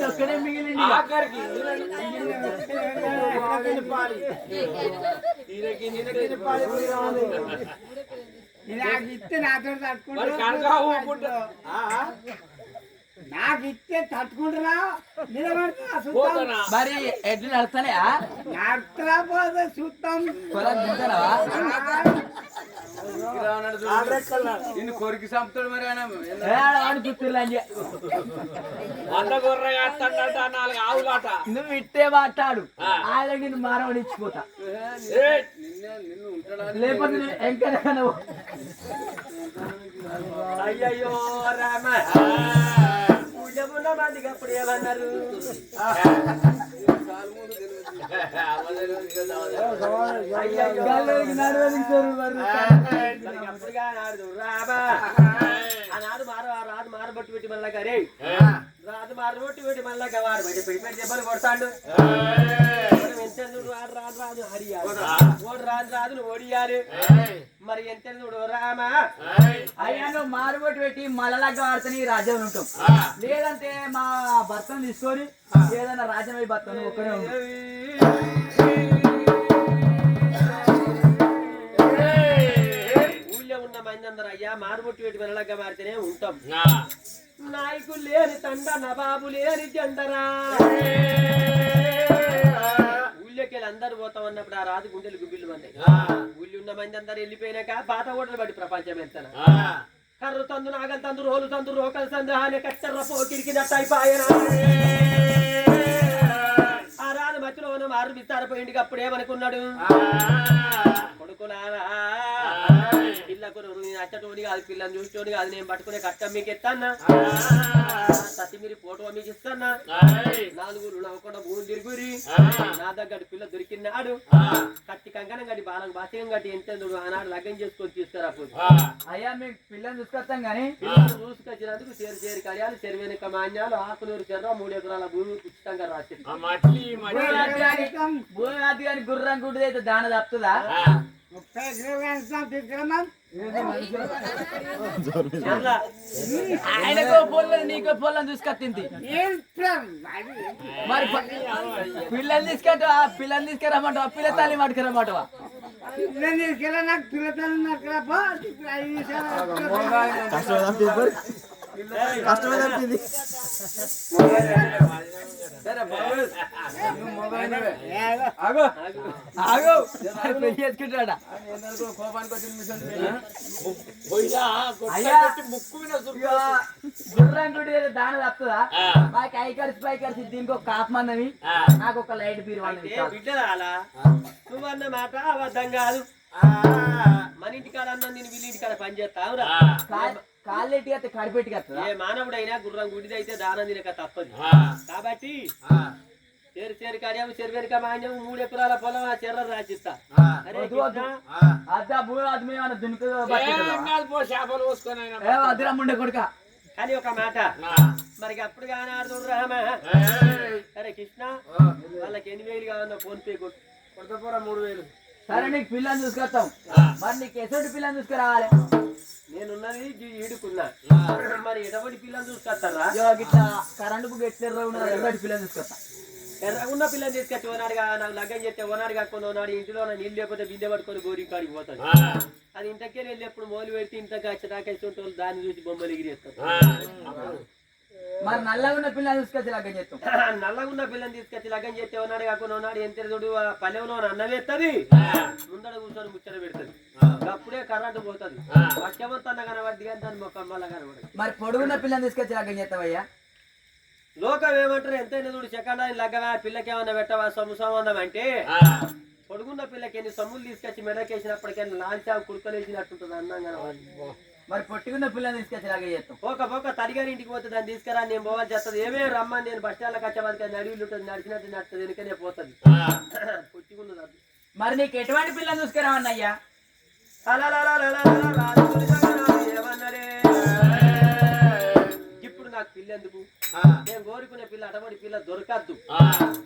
ఒక్కడే మిగిలింది ఆఖరికి నాకు ఇస్తే నాతో మరి కనుక ఊపుకుంటా నాకు ఇస్తే తట్టుకుంటున్నా నిలబడుతున్నా పోతానా మరి ఎడ్లు నడుస్తానే నడుతున్నా పోతే చూస్తాం పొలం తింటావా నిన్ను కొరికి చంపుతాడు మరి వాడు గుర్తులు అని వంద గొర్రె వేస్తాడట 4 ఆవులాట నువ్వు ఇట్టే మాట్లాడు ఆయన నేను మారవడిచ్చిపోతా లేకపోతే ఎంకన్నా నువ్వు అయ్యయ్యో రామ పూజమున్న మందికి అప్పుడు ఏమన్నారు గల్లరికి నడవనికి సోరు అప్పుడుగా నాడు రామ ఆనాడు రాదు మారబొట్టు పెట్టి మళ్ళా రే రాదు మారబొట్టు పెట్టి మళ్ళా వాడు బయట పెట్టి దెబ్బలు కొడతాడు ఎంత రాదు రాదు రాదు హరియాలి ఓడు రాదు రాదు నువ్వు ఓడియాలి మరి ఎంత చూడు రామా అయ్యా నువ్వు మారుబొట్టు పెట్టి మళ్ళలాగా వాడితే రాజ్యం ఉంటాం లేదంటే మా భర్తను తీసుకొని ఏదైనా రాజ్యం అయి భర్తను ఒక్కడే ఉంటాం ఊళ్ళో ఉన్న మంది అందరూ అయ్యా మారుబొట్టు పెట్టి మళ్ళలాగా మారితేనే ఉంటాం నాయకులు లేని తండ నవాబు లేని జెండరా ఊళ్ళోకి అందరూ పోతాం అన్నప్పుడు ఆ రాజు గుండెలు గుబ్బిళ్ళు మంది ఊళ్ళో ఉన్న మంది అందరు వెళ్ళిపోయినాక పాత ఓటలు బట్టి ప్రపంచం వెళ్తాను కర్రు తందు నాగలు తందు రోలు తందు రోకలు తందు అనే కచ్చర్ర పోకిరికి అయిపోయినా ఆ రాజు మధ్యలో మారు విస్తారపోయింది అప్పుడు ఏమనుకున్నాడు కొడుకులారా పిల్లకు అచ్చటోని కాదు పిల్లని చూసేటోని కాదు నేను పట్టుకునే కట్టం మీకు ఎత్తాన్నా సతి మీరు ఫోటో మీకు ఇస్తానా 4 నవ్వకుండా భూమి తిరుగురి నా దగ్గర పిల్ల దొరికినాడు కట్టి కంకణం కట్టి బాలం బాసికం కట్టి ఎంత ఆనాడు లగ్గం చేసుకొని తీసుకురాపోదు అయ్యా మీకు పిల్లని చూసుకొస్తాం గానీ చూసుకొచ్చినందుకు చేరు కడియాలు చెరువేనక మాన్యాలు ఆకునూరు చెర్ర 3 ఎకరాల భూమి ఉచితంగా రాసి భూమి అది కానీ గుర్రం గుడ్డి అయితే దాన తప్పుతుందా 30 కిలోలు తీసుకురమ్మా ఆయనకో పొల్లని నీకో పొల్లని చూసుకొచ్చింది మరి పిల్లల్ని తీసుకెళ్తా పిల్లల్ని తీసుకురమ్మంటావా పిల్ల తల్లి పట్టుకురమ్మంటావా పిల్లని తీసుకెళ్ళా నాకు పిల్లతల్లి కష్టమే తప్పింది చేసుకుంటాడా గుర్రం గుడి దాని తప్పుదా మాకు ఐకర్స్ పైకర్స్ దీనికి ఒక కాపు మందవి నాకు ఒక లైట్ బీర్ బిడ్డలా నువ్వన్న మాట అబద్ధం కాదు మన ఇంటికాడ అన్న నేను వీళ్ళ ఇంటికాడ పని చేస్తావురా కాళ్ళెట్టి అయితే కడిపెట్టి ఏ మానవుడైనా గుర్రం గుడిది అయితే దానం తినక తప్పదు కాబట్టి చేరు కార్యం చెరువేరిక మాన్యం 3 ఎకరాల పొలం ఆ చెర్ర రాసిస్తా అదిరమ్ముండే కొడుక కానీ ఒక మాట మరి అప్పుడు కానాడు రామా అరే కృష్ణ వాళ్ళకి 8,000 కావాలన్నా ఫోన్ పే కొట్టపోరా 3,000 సరే నీకు పిల్లని చూసుకొస్తాం మరి నీకు ఎటువంటి పిల్లని చూసుకురావాలి నేనున్నది ఈడుకున్నా మరి ఎటువంటి పిల్లని చూసుకొస్తారా ఇట్లా కరెంటు బుక్ ఎట్లా పిల్లని చూసుకొస్తా ఎర్రగున్న పిల్లని తీసుకొచ్చి ఓనాడుగా నాకు లగ్గం చేస్తే ఓనాడు కాకుండా ఓనాడు ఇంటిలో నీళ్ళు లేకపోతే బిందె పట్టుకొని గోరి కాడికి పోతాడు అది ఇంటకే వెళ్ళి ఎప్పుడు మోలు పెడితే ఇంతకు వచ్చేటాకేసి దాన్ని చూసి బొమ్మలు ఎగిరేస్తాడు మరి నల్లగున్న పిల్లని తీసుకొచ్చి లగ్గం చేస్తాం నల్లగున్న పిల్లని తీసుకొచ్చి లగ్గం చేస్తే ఓనాడు కాకుండా ఓనాడు ఎంత చూడు పల్లెంలో అన్నం వేస్తుంది ముందర కూర్చొని ముచ్చట పెడుతుంది అప్పుడే కరెంటు పోతుంది వర్షమంతా కనబడి కానీ దాని మొక్క మళ్ళా కనబడదు మరి పొడుగున్న పిల్లని తీసుకొచ్చి లగ్గం చేస్తావయ్యా లోకం ఏమంటారు ఎంతైనా చూడు సెకండ్ లగ్గవా పిల్లకి ఏమన్నా పెట్టవా సంబంధం అంటే పొడుగున్న పిల్లకి ఎన్ని సొమ్ములు తీసుకొచ్చి మెడకేసినప్పటికీ లాల్చా కుడుకలేసినట్టుంటుంది అన్నంగా మరి పొట్టుకున్న పిల్లని తీసుకొచ్చేలాగా చేస్తాం. పోక తడిగారి ఇంటికి పోతే దాన్ని తీసుకురా, నేను పోవాలి చేస్తుంది. ఏమేమి రమ్మని నేను బస్ స్టాండ్లో కచ్చబడికి నడివిలు ఉంటుంది, నడిచినట్టు నడుతుంది, వెనుకనే పోతుంది. పొట్టుకున్నది అది. మరి నీకు ఎటువంటి పిల్లని చూసుకురావన్నయ్యా? ఏమన్నారే ఇప్పుడు నాకు పిల్ల ఎందుకు? నేను కోరుకునే పిల్ల అటబడి పిల్ల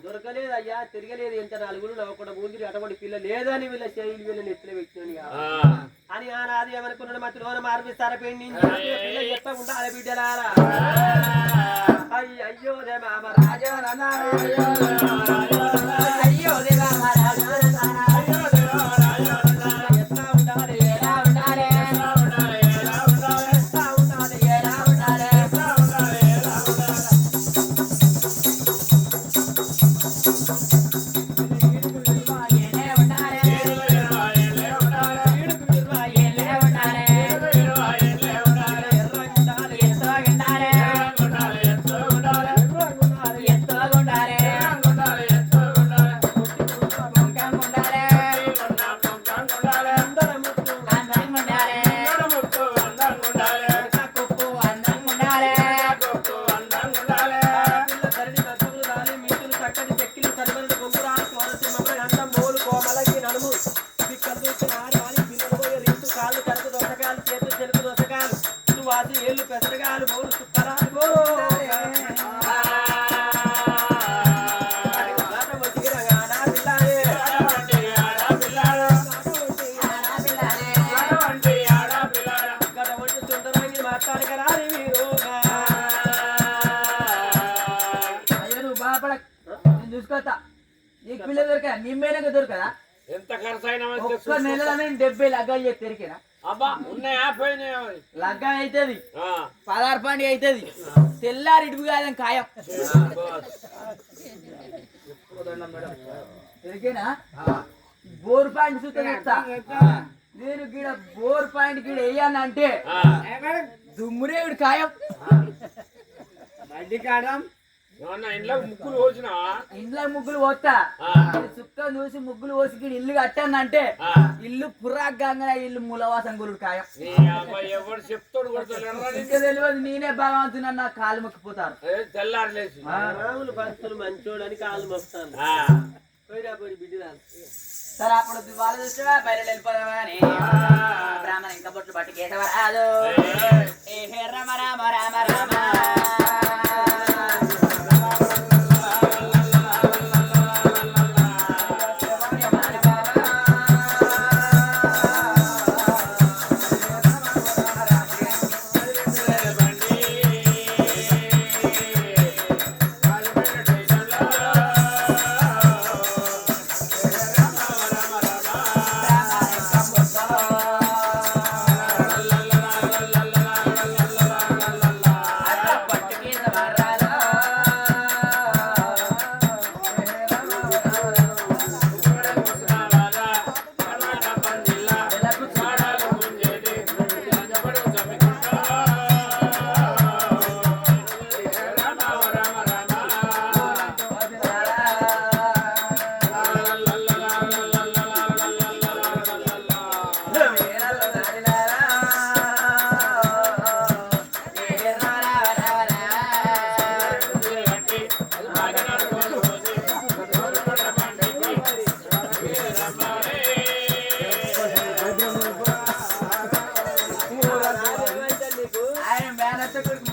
దొరకలేదు అయ్యా, తిరగలేదు. ఎంత నలుగురు నవ్వకుండా ఊరికి అటబడి పిల్ల లేదని వీళ్ళ శైలి వీళ్ళని ఎత్తులు పెట్టినాను అని ఆనాది ఏమనుకున్నాడు, మధ్యలో మార్పిస్తారా పెండి పిల్ల చెప్పకుండా అలా బిడ్డలారా అయ్యో రాజా అయ్యో ఏళ్ళు పెసరగాలు బోలు సుత్తరాలు బోలు మాట్లాడగరాలి మీరు. అయ్యో నువ్వు బాధపడక, నేను చూసుకోతా. నీకు పిల్ల దొరకదా? నిమ్మేనక దొరకదా? ఎంత ఖర్చు అయినా ఒక్క నెలలో నేను 70 లగ్గాలు చేసి తెరికేనా? అబ్బా ఉన్నాయా పోయినాయా? లగ్గం అవుతుంది, 16 పండుగ అవుతుంది, తెల్లారి ఇటుపు కాదని ఖాయం. తెరికేనా? బోర్ పాయింట్ చూస్తా. నేను గీడ బోర్ పాయింట్ గీడ వేయాలంటే దుమ్మురేవుడు ఖాయం. మడ్డి కాడం ఇంట్లో ముక్కులు పోసినా ఇంట్లో ముగ్గులు పోతా, సుక్క చూసి ముగ్గులు పోసి గీడ ఇల్లు కట్టానంటే ఇల్లు పురాగ్గానే ఇల్లు మూలవాసం గురుడు ఖాయం. ఎవరు చెప్తాడు ఇంకా తెలియదు, నేనే భగవంతుని నా కాలు మొక్కిపోతారు. తెల్లారు లేచి రాములు భక్తులు మంచోడు అని కాళ్ళు మొక్కుతాను. పోయిరా పోయి బిడ్డరాలు. సరే అప్పుడు వాళ్ళు చూస్తే బయట వెళ్ళిపోదామా అని బ్రాహ్మణ ఇంకా బొట్లు బట్టి కేశవరాదు రామ రామ రామ రామ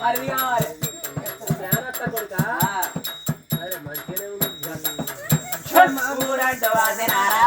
మరిది కావాలి. అరే మంచిగానే ఉంది. ఊరంట వాసినారా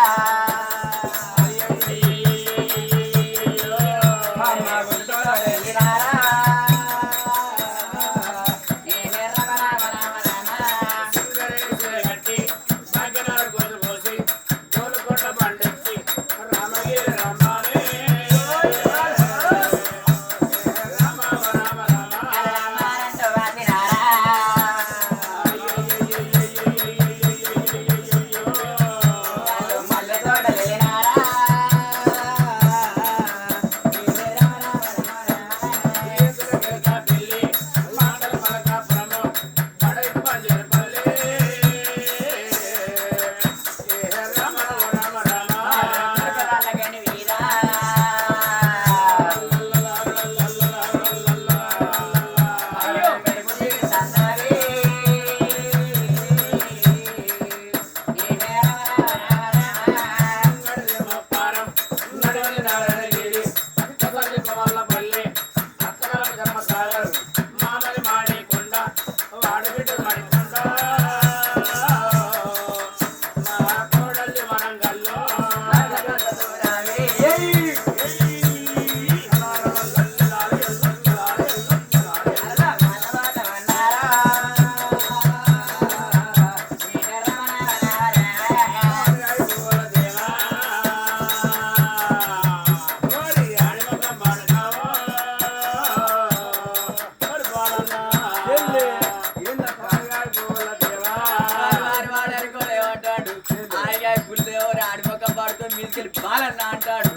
మల్లె తోట ఆడబిడ్డ పడుతుందో మా కోడల్ని వరంగల్లో బాలన్న అంటాడు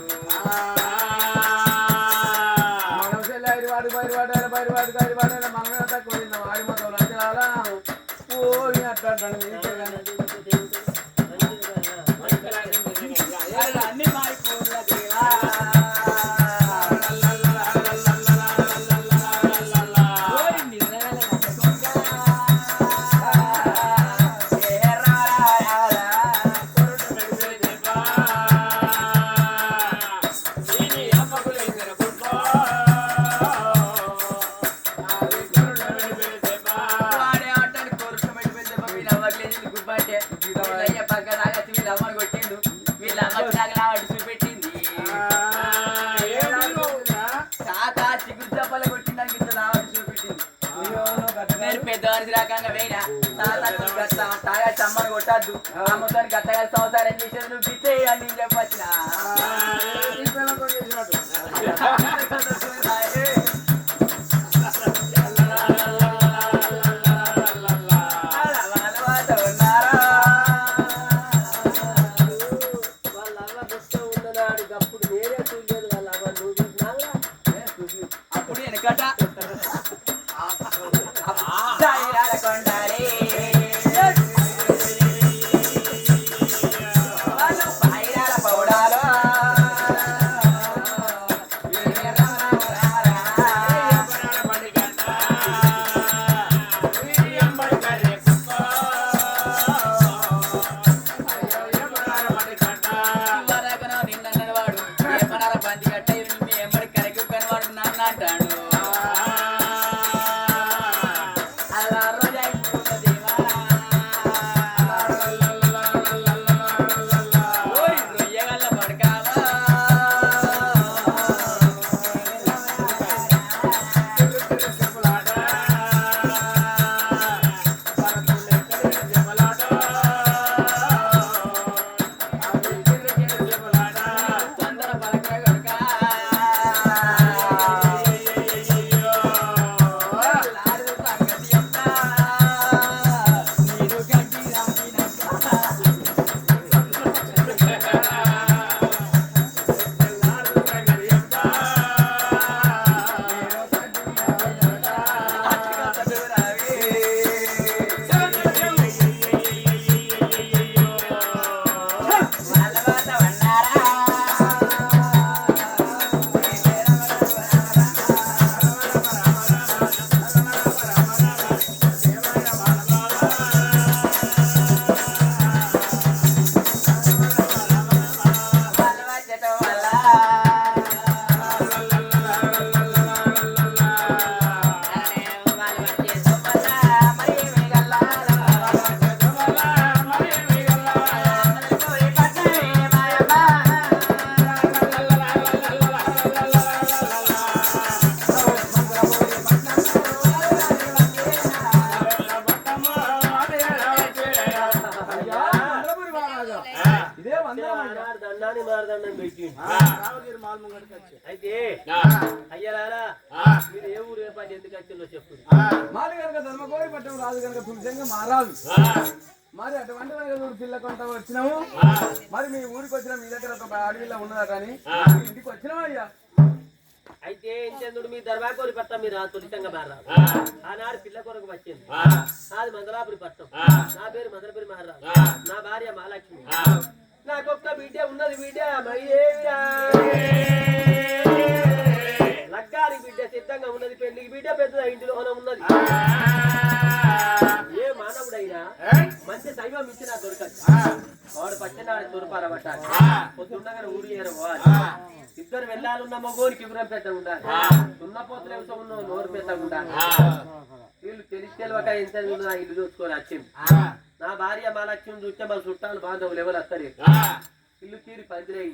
అన్ని మారిపోల దేవా చమ్మని కొట్టద్దు ఆ మొత్తానికి గట్టగా సంసారం చేసేది నువ్వు గిట్టే అని నేను చెప్పొచ్చిన అప్పుడు వెనకట అయితే అయ్యలారా మీరు ఏ ఊరు ఏ పని ఎందుకు వచ్చిందో చెప్పు. మాది కనుక ధర్మకోడి పట్టం రాదు కనుక పురుషంగా మారాదు. మరి అటువంటి పిల్ల కొంత వచ్చినాము. మరి మీ ఊరికి వచ్చిన మీ దగ్గర ఒక అడవిలో ఉన్నదా కానీ ఇంటికి వచ్చినాము అయ్యా. అయితే చంద్రుడు మీ దర్బాకోరి పట్టం మీరు తొలితంగా మారారు. ఆనాడు పిల్ల కొరకు వచ్చింది. నాది మందలాపురి పట్టం. నా పేరు మందలపురి మహారాజు. నా భార్య మహాలక్ష్మి. నాకొక్క బిడ్డ ఉన్నది. బిడ్డ లగ్గాని బిడ్డ సిద్ధంగా ఉన్నది. పెళ్లికి బిడ్డ పెద్ద ఇంటిలోన ఉన్నది. ఏ మానవుడైనా మంచి దైవం ఇచ్చి నా దొరకదు. వాడు పచ్చినాడు తూర్పార పట్టాలి. పొద్దుండగానే ఊరు ఏరవాలి. ఇద్దరు వెళ్ళాలున్న మగోనికి వివరం పెద్ద ఉండాలి. సున్నపోతులు ఎవసో ఉన్న నోరు పెద్ద ఉండాలి. వీళ్ళు తెలియక ఎంత నా ఇల్లు చూసుకొని వచ్చింది నా భార్య మా లక్ష్యం చూస్తే మా చుట్టాలు బాంధవులు ఎవరు వస్తలేదు ఇల్లు తీరి పందిరేయి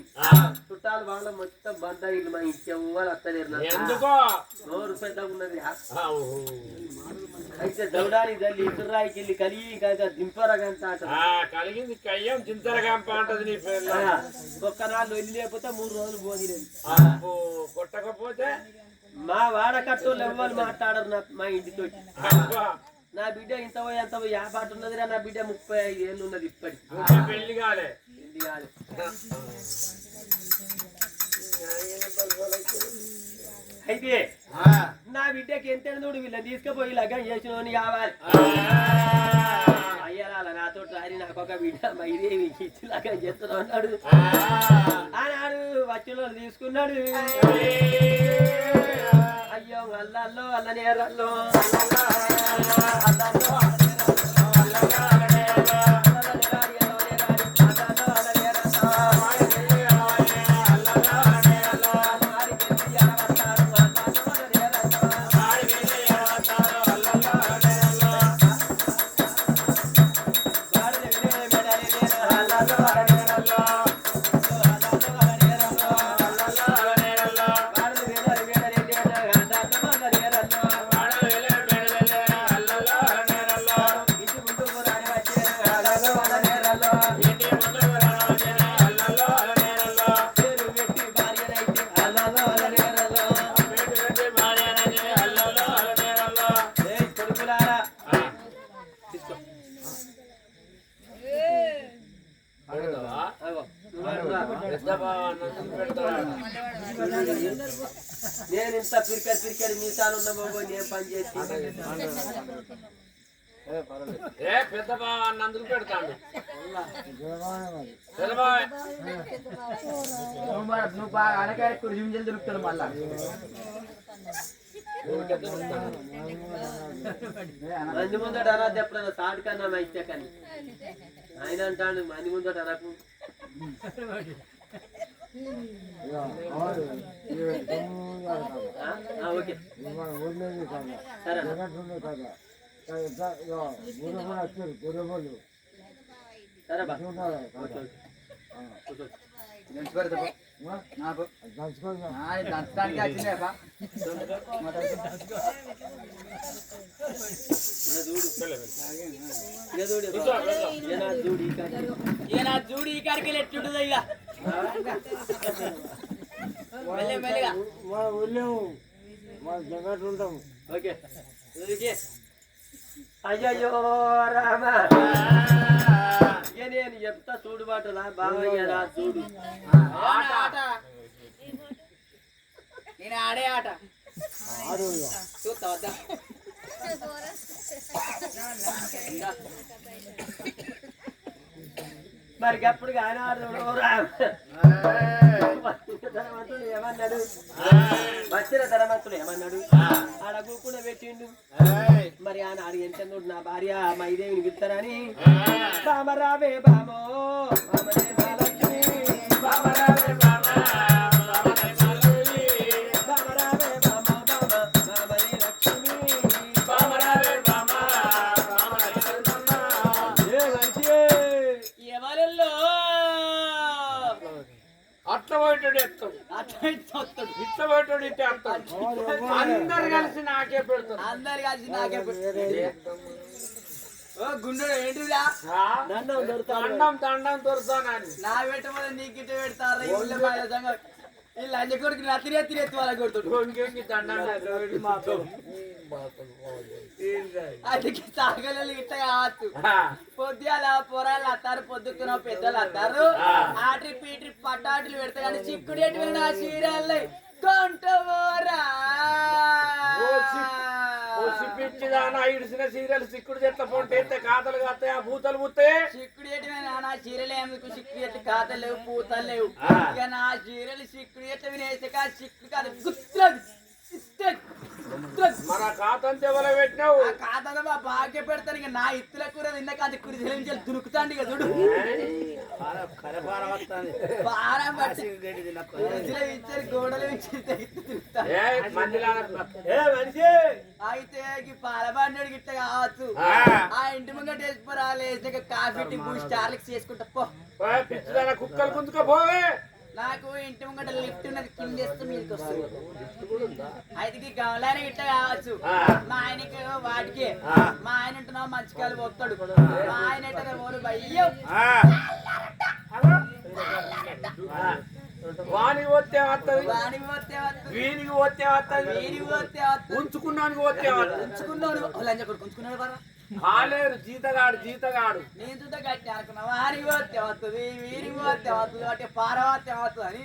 చుట్టాలు వాళ్ళ మొత్తం బంద ఇల్లు మా ఇంటి ఎవరు వస్తలేరు నోరు పెద్దగా ఉన్నది అయితే దౌడాలి తల్లి ఇసురాయికి వెళ్ళి కలిగి దింపరగంట కలిగింది కయ్యం చింతరగంప అంటది నీ పేరు ఒక్కనాళ్ళు వెళ్ళి లేకపోతే 3 రోజులు పోదిలేదు కొట్టకపోతే మా వాడకట్టోళ్ళు ఎవ్వరు మాట్లాడరు మా ఇంటితో నా బిడ్డ ఇంత పోయి అంత పోయి పాట ఉన్నదిరా నా బిడ్డ 35 ఏళ్ళు ఉన్నది ఇప్పటి పెళ్లి కాలే పెళ్లి కాదు అయితే నా బిడ్డకి ఎంత చూడు వీళ్ళని తీసుకుపోయి లగ్గం చేసిన కావాలి అయ్యాల నాతో రాని నాకు ఒక బిడ్డ మైదేవి ఇచ్చి లగ్గం చేస్తున్నా అన్నాడు ఆనాడు వచ్చిన తీసుకున్నాడు అయ్యో అల్లల్లో అల్లనేరల్లో నేను ఇంత పిరికడి మీసాలు ఉన్న బాబు నేను పని చేసి పెద్ద బావ అన్నందుకు పెడతాడు నువ్వు బాగా అనకాయ జింజలు దొరుకుతాడు మళ్ళా మంది ముందట అనద్దు ఎప్పుడన్నా సాటి కన్నా మా ఇచ్చే కానీ ఆయన అంటాడు మంది ముందట అనకు ఓకే సరే సరే బా నాకు దంచడానికి వచ్చిందే బా జూడి ఇక్కడికి ఎట్టుంటుంది ఇక మెల్లగా ఓకే అయ్యో రామ నేను చెప్తా చూడు బాటలా బావయ్య రా చూడు నేను ఆడే ఆట చూస్తా వద్దా మరి అప్పుడు కానీ ఆడుడు ధనవంతుడు ఏమన్నాడు వచ్చిన ధనవంతుడు ఏమన్నాడు ఆడ కూకుండా పెట్టిండు మరి ఆనాడు ఎంత నా భార్య మైదేవిని పిలుస్తారని బామరావే బామో బామరే మహాలక్ష్మి బామరావే బామా బామరావే బామా బామా బామరే లక్ష్మి బామరావే బామా ఏ మంచి ఎవరెల్లో అట్లా పోయేటోడు ఎత్తాడు ఇట్లా పోయేటోడు ఇట్టే అంటాడు అందరు కలిసి నాకే పెడతారు అందరు కలిసి నాకే గుండె ఏంటిదా దండం దండం దొరుకుతానని నా పెట్టమని నీకు ఇట్ట పెడతారు ఈ లంజ కొడుకు నా తిరెత్తి వాళ్ళ కొడుతుడు దండం అందుకే సాగలు ఇట్ట కావచ్చు పొద్దుల పొరాలు వస్తారు పొద్దుకున్న పెద్దలు వస్తారు ఆటి పీటి పటాటులు పెడతారు కానీ చిక్కుడు ఎటు నా చీరల్ని కొంటవోరా పిచ్చిదానా ఇడిసిన సీరియల్ సిక్కుడు చెట్ల పొంటే ఖాతలు కాస్తాయి ఆ భూతలు ముత్తే చిక్కుడు ఎటు నా చీరలు ఎందుకు చిక్కుడు ఎట్టు ఖాతలు లేవు పూతలు లేవు ఇక నా చీరలు చిక్కుడు ఎట్టు వినేసాక చిక్కుడు కాదు గుర్తు మన ఖాతంతా ఎవరో పెట్టినావు ఆ ఖాతాలో మా భాగ్య పెడతాను ఇక నా ఇత్తుల కూర తిన్నాక అది కూర చెల్లించాలి దురుకుతాండి ఇక చూడు పారం పట్టి ఫ్రిడ్జ్లో ఇచ్చారు గోడలు ఇచ్చి తిరుగుతాను ఏ మందిలా అయితే ఈ పాలబండి గిట్ట కావచ్చు ఆ ఇంటి ముంగట వేసిపోరాలేసాక కాఫీ టీ బూస్ట్ హార్లిక్స్ చేసుకుంటా పో పిచ్చిదాన కుక్కలు గుంజుకపోవే నాకు ఇంటి ముంగట లిఫ్ట్ ఉన్నది కింద వేస్తే మీదకి వస్తుంది అయితే గమలానే గిట్ట కావచ్చు మా ఆయనకి వాటికి మా ఆయన ఉంటున్నావు మంచికాయలు పోతాడు మా ఆయన అంటే ఓరు భయ్యం వానికి పోతే వస్తుంది వాడికి పోతే వస్తుంది వీనికి పోతే వస్తుంది వీడికి పోతే వస్తుంది ఉంచుకున్నానికి పోతే వస్తుంది ఉంచుకున్నాడు లంచ కొడుకు ఉంచుకున్నాడు బాగా కాలేరు జీతగాడు నేను చూద్దా గట్టి అనుకున్నా వారికి పోతే వస్తుంది వీరికి పోతే వస్తుంది అంటే పార పోతే వస్తుంది అని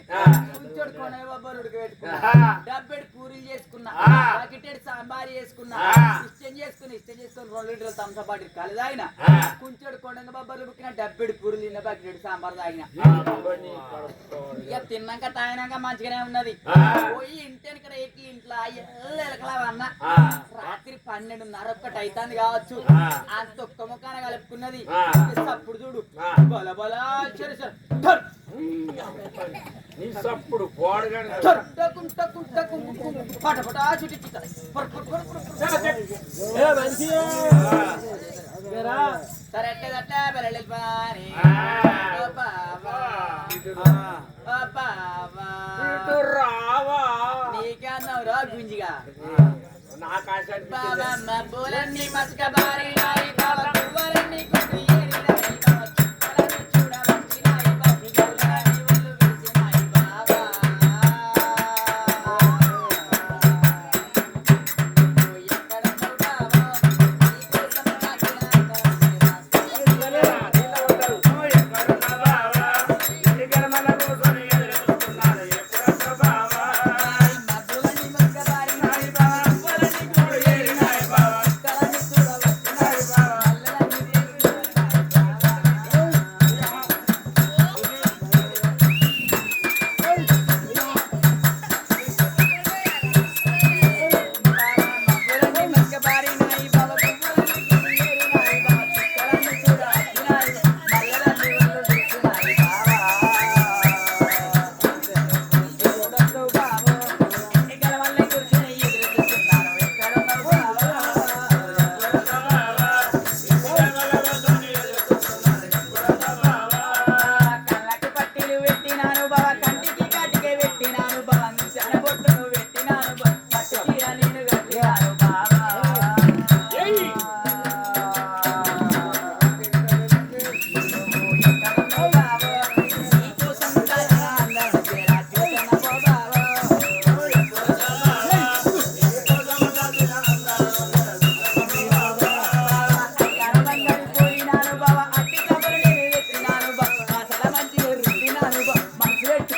కూర్చోడు కొనే బొబ్బలు ఉడకబెట్టుకున్నా డబ్బెడు పూరీలు చేసుకున్నా బకెటెడ్ సాంబార్ చేసుకున్నా ఇష్టం చేసుకుని 2 లీటర్ల థమ్సప్ బాటిల్ కలి తాగిన కుంచోడు కొండంగ బొబ్బలు ఉడికిన డబ్బెడు పూరీలు తిన్న బకెటెడ్ సాంబార్ తాగిన ఇక తిన్నాక తాగినాక మంచిగానే ఉన్నది పోయి ఇంటి ఎక్కి ఇంట్లో ఎలకలా అన్న రాత్రి 12:30 అవుతుంది కావచ్చు అంత ఒక్క ముఖాన కలుపుకున్నది అప్పుడు చూడు బల బల సప్పుడు పోడగానే పటపటా చుట్టి సరే ఎట్లేదట్లా బెరళ్ళు పాని రావా నీకన్నావురా గుంజిగా నాకు ఆశ బాబమ్మ బోలన్ని మస్క బారి నాయి బాబా బువ్వలన్ని కుడి ఏరి నాయి బాబా చుక్కలని చూడవచ్చి నాయి బాబా బువ్వలని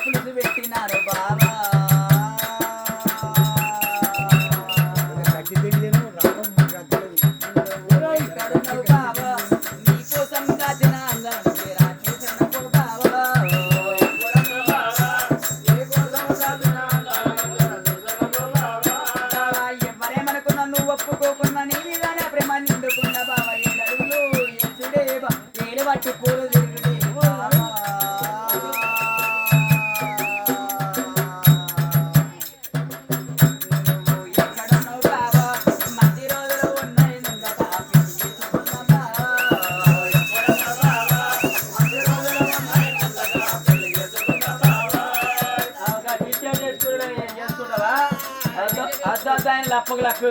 ఒళ్ళు వేసి నాయి బాబా ఎక్కడ బాబా నీకోసం లప్పకు లప్ప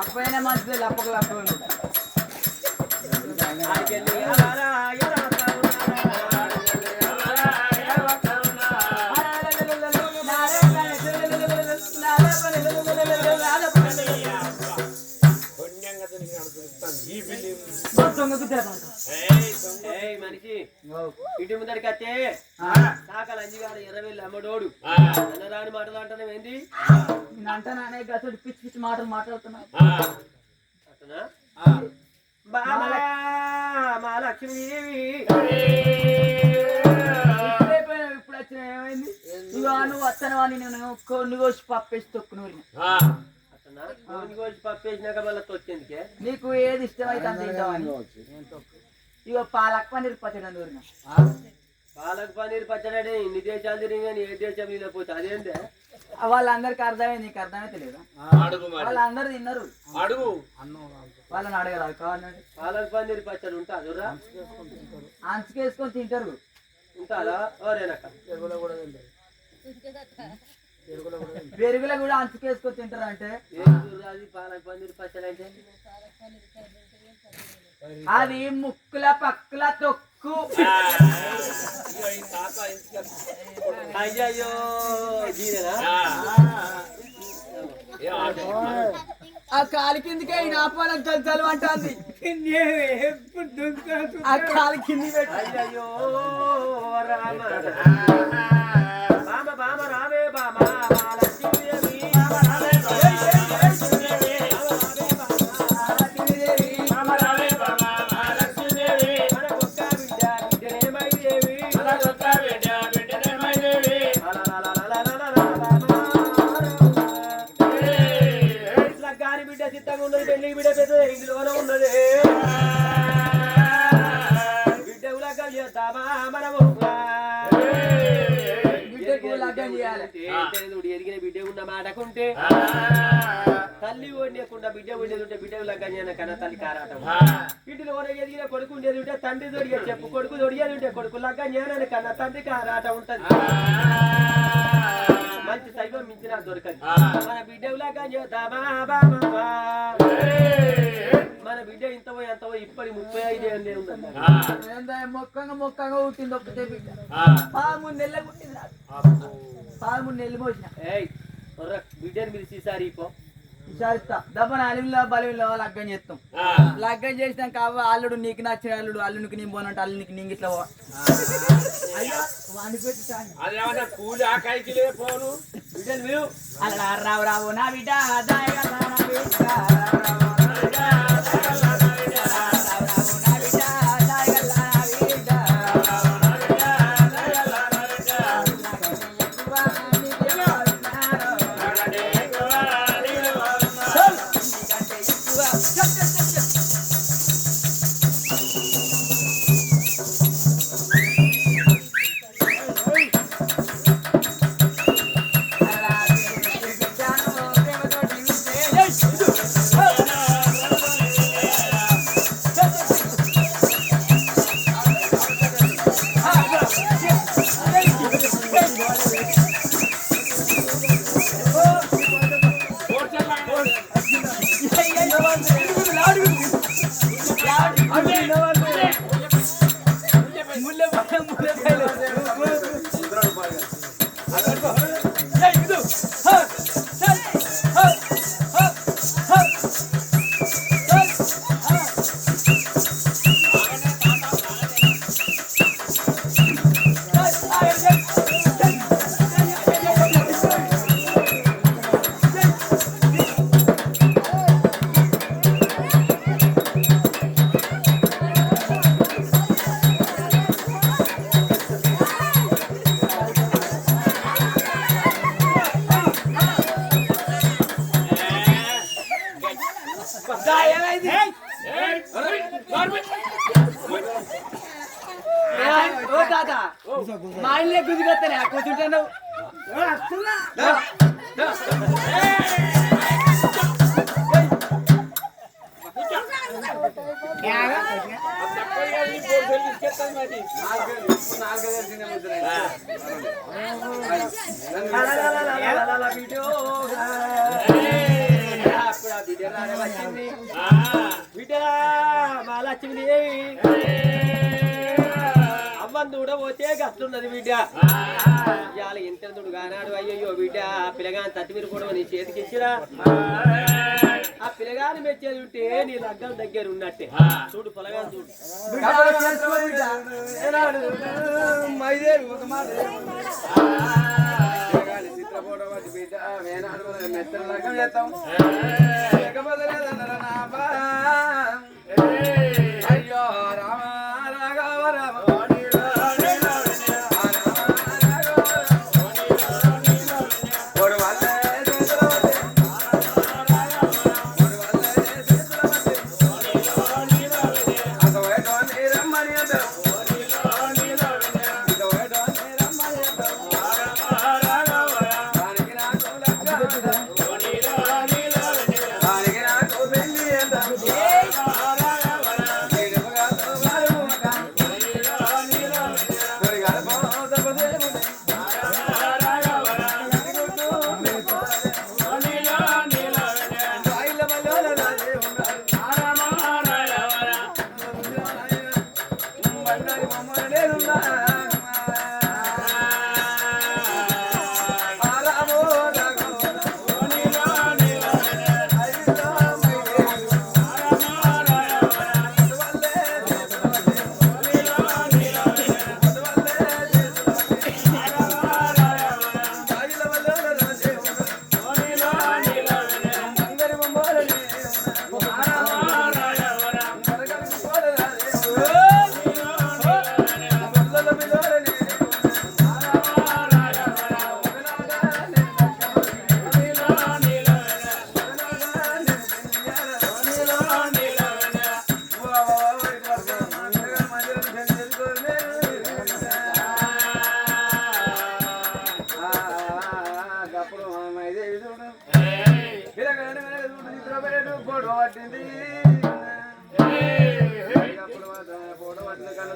అప్పైనా మంచిది లప్పకు లప్ప మనిషి ఇంటి ముందరికి వస్తే నాకలు అంజిగాడు 20,000 అమ్మడోడు అన్నరాని మాటలు అంటానే ఏంది అంటానే గసడు పిచ్చి పిచ్చి మాటలు మాట్లాడుతున్నా మా లక్ష్మీదేవి ఇప్పుడు వచ్చిన ఏమైంది ఇక ఇగో నువ్వు వస్తానవని నేను కొన్ని కోసి పప్పేసి తొక్కునూరి అట్లా కోసి పప్పేసినాక మళ్ళీ తొక్కేందుకే నీకు ఏది ఇష్టమైతే అంత తింటావని ఇగో పాలక్ పన్నీర్ పచ్చడి నూరిన పాలక్ పన్నీర్ పచ్చడి ఇన్ని దేశాలు తిరిగి కానీ ఏ దేశం మీద పోతే అదేంటే వాళ్ళందరికి అర్థమైంది నీకు అర్థమైతే లేదా వాళ్ళందరూ తిన్నారు అడుగు వాళ్ళని అడగరా కావాలంటే పాలక్ పన్నీర్ పచ్చడి ఉంటుందా అంచుకేసుకొని తింటారు ఉంటుందా ఓరేనక్క పెరుగులో కూడా అంచుకేసుకొని తింటారు అంటే అది పాలక్ పన్నీర్ పచ్చడి అంటే అది ముక్కుల పక్కుల తొక్కు అయ్యయ్యో దీనేనా ఆ కాలి కిందికే ఈ నాపాలకు చల్చలు అంటుంది ఆ కాలి కింది పెట్టి అయ్యయ్యో రామ బామ బామ రావే బామ లక్ష్మీదేవి పెళ్లి బిడ్డ పెద్ద ఇందులోనే ఉన్నది బిడ్డ ఉలకం చేద్దామా మనము ఎదిగిన బిడ్డ ఉన్న మాటకుంటే తల్లి వండేకుండా బిడ్డ ఉండేది ఉంటే బిడ్డ ఉలకం చేయన కన్నా తల్లి కారాటం ఇంటిలో ఎదిగిన కొడుకు ఉండేది ఉంటే తండ్రి తొడిగే చెప్పు కొడుకు తొడిగేది ఉంటే కొడుకు లగ్గం చేయనని కన్నా తండ్రి కారాటం ఉంటది మంచి సైవం మించిన దొరకదు మన బిడ్డ ఉలకం చేద్దామా బామా మన బిడ్డ ఇంత పోయి అంత పోయి ఇప్పటి 35 ఏళ్ళే ఉందండి మొక్కంగా పుట్టింది ఒక్కటే బిడ్డ 13 నెలలు పుట్టింది 13 నెలలు పోసిన బిడ్డని మీరు సీసారి ఇపో విచారిస్తా దబ్బన అలిమిలో బలిమిలో లగ్గం చేస్తాం లగ్గం చేసినాక అల్లుడు నీకు నచ్చిన అల్లుడు అల్లునికి నేను పోనంటే అల్లునికి నీకు ఇట్లా అలా రావు రావు నా బిడ్డ మా ఇల్లే గుదిగొస్తానే కూర్చుంటాను అవ్వందుడ పోతే గట్లున్నది బిడ్డ ఇవాళ ఇంటెందుడు కానాడు అయ్యయ్యో బిడ్డ పిల్లగాని తత్తిమీర కూడా నీ చేతికి ఇచ్చిరా ఆ పిల్లగాని మెచ్చేది ఉంటే నీ లగ్గం దగ్గర ఉన్నట్టే చూడు పొలగాని చూడు అయ్యో రామ రాఘవ రామ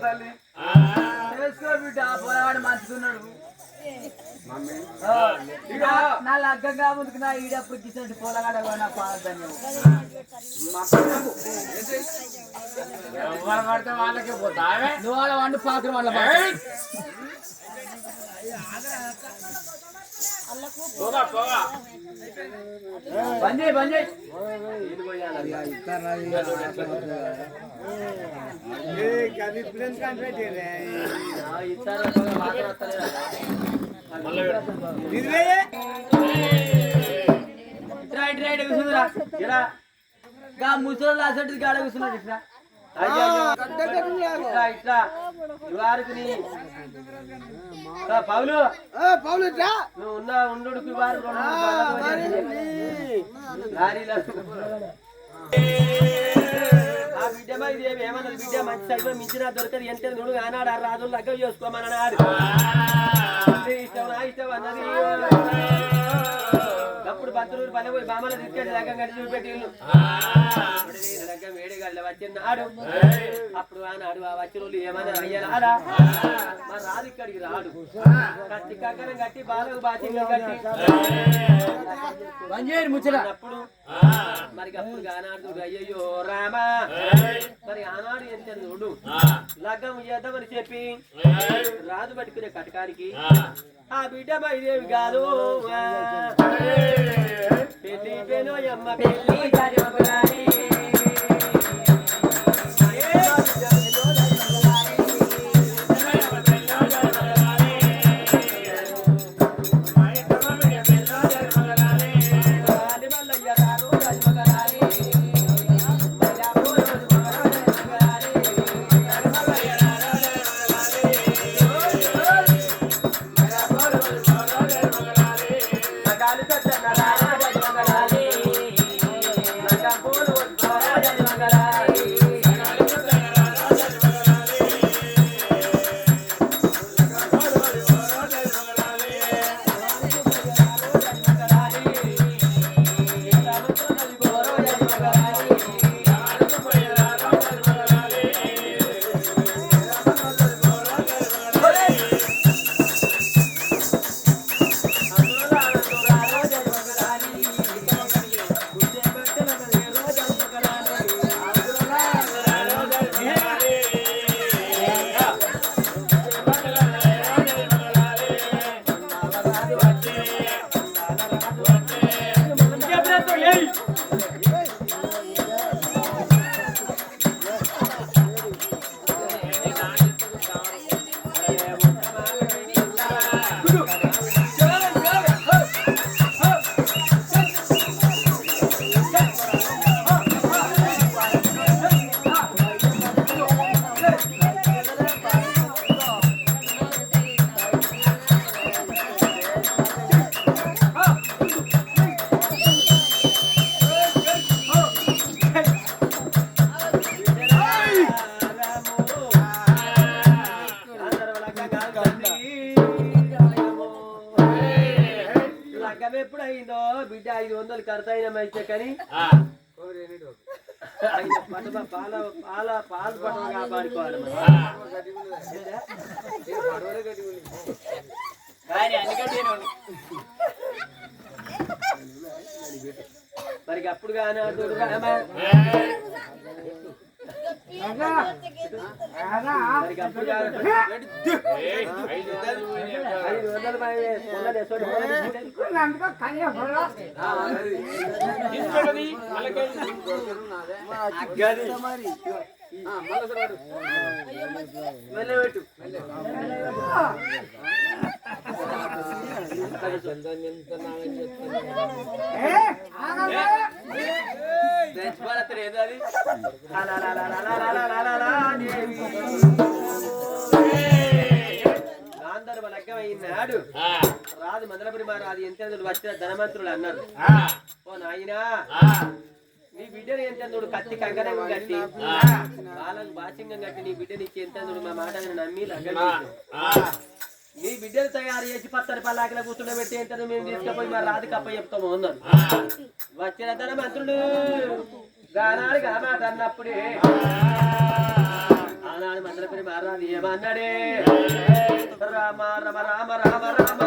తల్లి చేసుకో బిడ్డ పొలవాడు మంచుకున్నాడు మమ్మీ నా లగ్గంగా ముందుకు నా ఈడప్పుడు గిసంటి పొలగాడ నా పాదన్యం ఎవరు పడితే వాళ్ళకే పోతావే నువ్వు వాళ్ళ వండు పాత్ర వాళ్ళ పోగా పోగా బందీ ముసలి అసలు గాడ కూర్చున్నాడు ఇట్లా ఇట్లా వారికి పౌలు నువ్వు ఉన్న ఉండు లారీలో ఆ బిడ్డ ఇది ఏమన్నది బిడ్డ మంచి సైజు మించిన దొరకదు ఎంత నుడు ఆనాడు ఆ రాజు లగ్గం చేసుకోమన్నాడు ఇష్టం నా ఇష్టం అన్నది అప్పుడు బంతులూరు పని పోయి బామల తీసుకెళ్ళి లగ్గం కట్టి చూపెట్టి లగ్గం వేడిగాళ్ళు వచ్చినాడు అప్పుడు ఆనాడు ఆ వచ్చిన వాళ్ళు ఏమన్నా అయ్యారా మా రాదు ఇక్కడికి రాడు కత్తి కక్కనం కట్టి బాలకు బాచింగం కట్టి అప్పుడు మరి అప్పుడు ఆనాడు అయ్యయ్యో రామా మరి ఆనాడు ఎంత చూడు లగ్గం చేద్దామని చెప్పి రాదు పట్టుకునే కటకానికి ఆ బిడ్డ మైదేవి కాదు పెళ్లి పెనోయమ్మ పెళ్లి ఎప్పుడు అయిందో బిడ్డ 500 ఖర్చు అయిన మంచి కానీ పాలు పడవ కాపాడుకోవాలి మరి అప్పుడు కానీ గాంధర్వ లగ్గం అయినాడు రాదు మందలపురి మా రాదు ఎంత వచ్చిన ధనమంత్రులు అన్నారు ఓ నాయనా నీ బిడ్డని ఎంత కత్తి కంకణం కట్టి బాలకు బాసింగం కట్టి నీ బిడ్డని ఇచ్చి ఎంత మా మాట నమ్మి లగ్గం నీ బిడ్డలు తయారు చేసి 10 పల్లాకిల కూర్చుండబెట్టి ఎంత మేము తీసుకుపోయి మా రాదు కప్ప చెప్తాము అన్నారు వచ్చిన ధనమంత్రుడు గానాడు మాట అన్నప్పుడే ఆనాడు మందల పని మారాలి ఏమన్నాడే రామ రమ రామ రామ రామ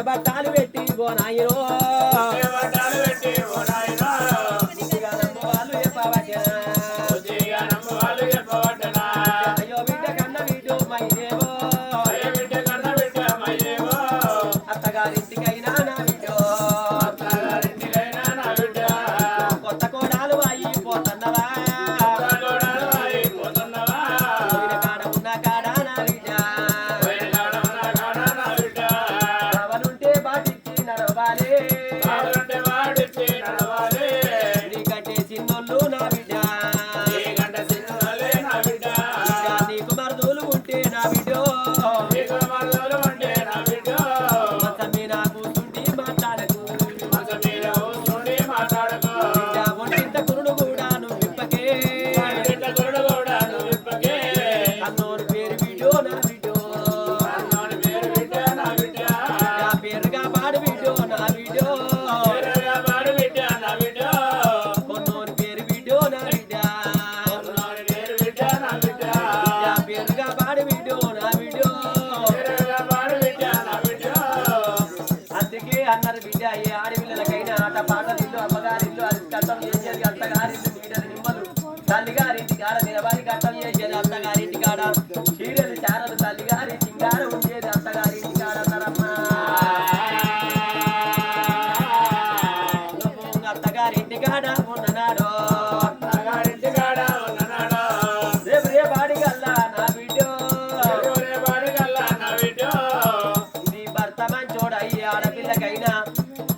బట్టాలు పెట్టి బోనాయిరో వాళ్ళు చెప్పవట్టనా అయ్యో బిడ్డ కన్న వీడు మైదేవో అత్తగారింటికైనా నా వీడో కొత్త కోడాలు అయిపోతున్నవా కాడ ఉన్న కాడ నా బిడ్డ నీకంటే చిన్నోళ్ళు నా బిడ్డ నీకు మరదూలు ఉంటే నా బిడ్డో మొత్తం మీద కూర్చుండి మాట్లాడకు ఒంటింత కురుడు కూడా నువ్వు విప్పకే అన్నోని పేరు బిడ్డో నా బిడ్డో పేరుగా పాడు బిడ్డో నా బిడ్డో కొన్నోని పేరు బిడ్డో నా బిడ్డ పేరుగా పాడు బిడ్డో నా బిడ్డో అందుకే అన్నారు బిడ్డ ఏ ఆడపిల్లలకైనా ఆట పాటలు ఇల్లు అమ్మగారిల్లు అది కట్టం చేసేది అత్తగారిల్లు నీడలు నిమ్మలు తల్లిగారింటి కాడ నిలబడి కట్టం చేసేది అత్తగారింటి కాడ చీరలు చారలు తల్లిగారి సింగారం ఉండేది అత్తగారింటి కాడ అన్నారమ్మా అత్తగారింటి కాడ ఉన్ననాడు రేపు రేపాడిగల్లా నా బిడ్డో నీ భర్త మంచోడయ్యి ఆడపిల్లకైనా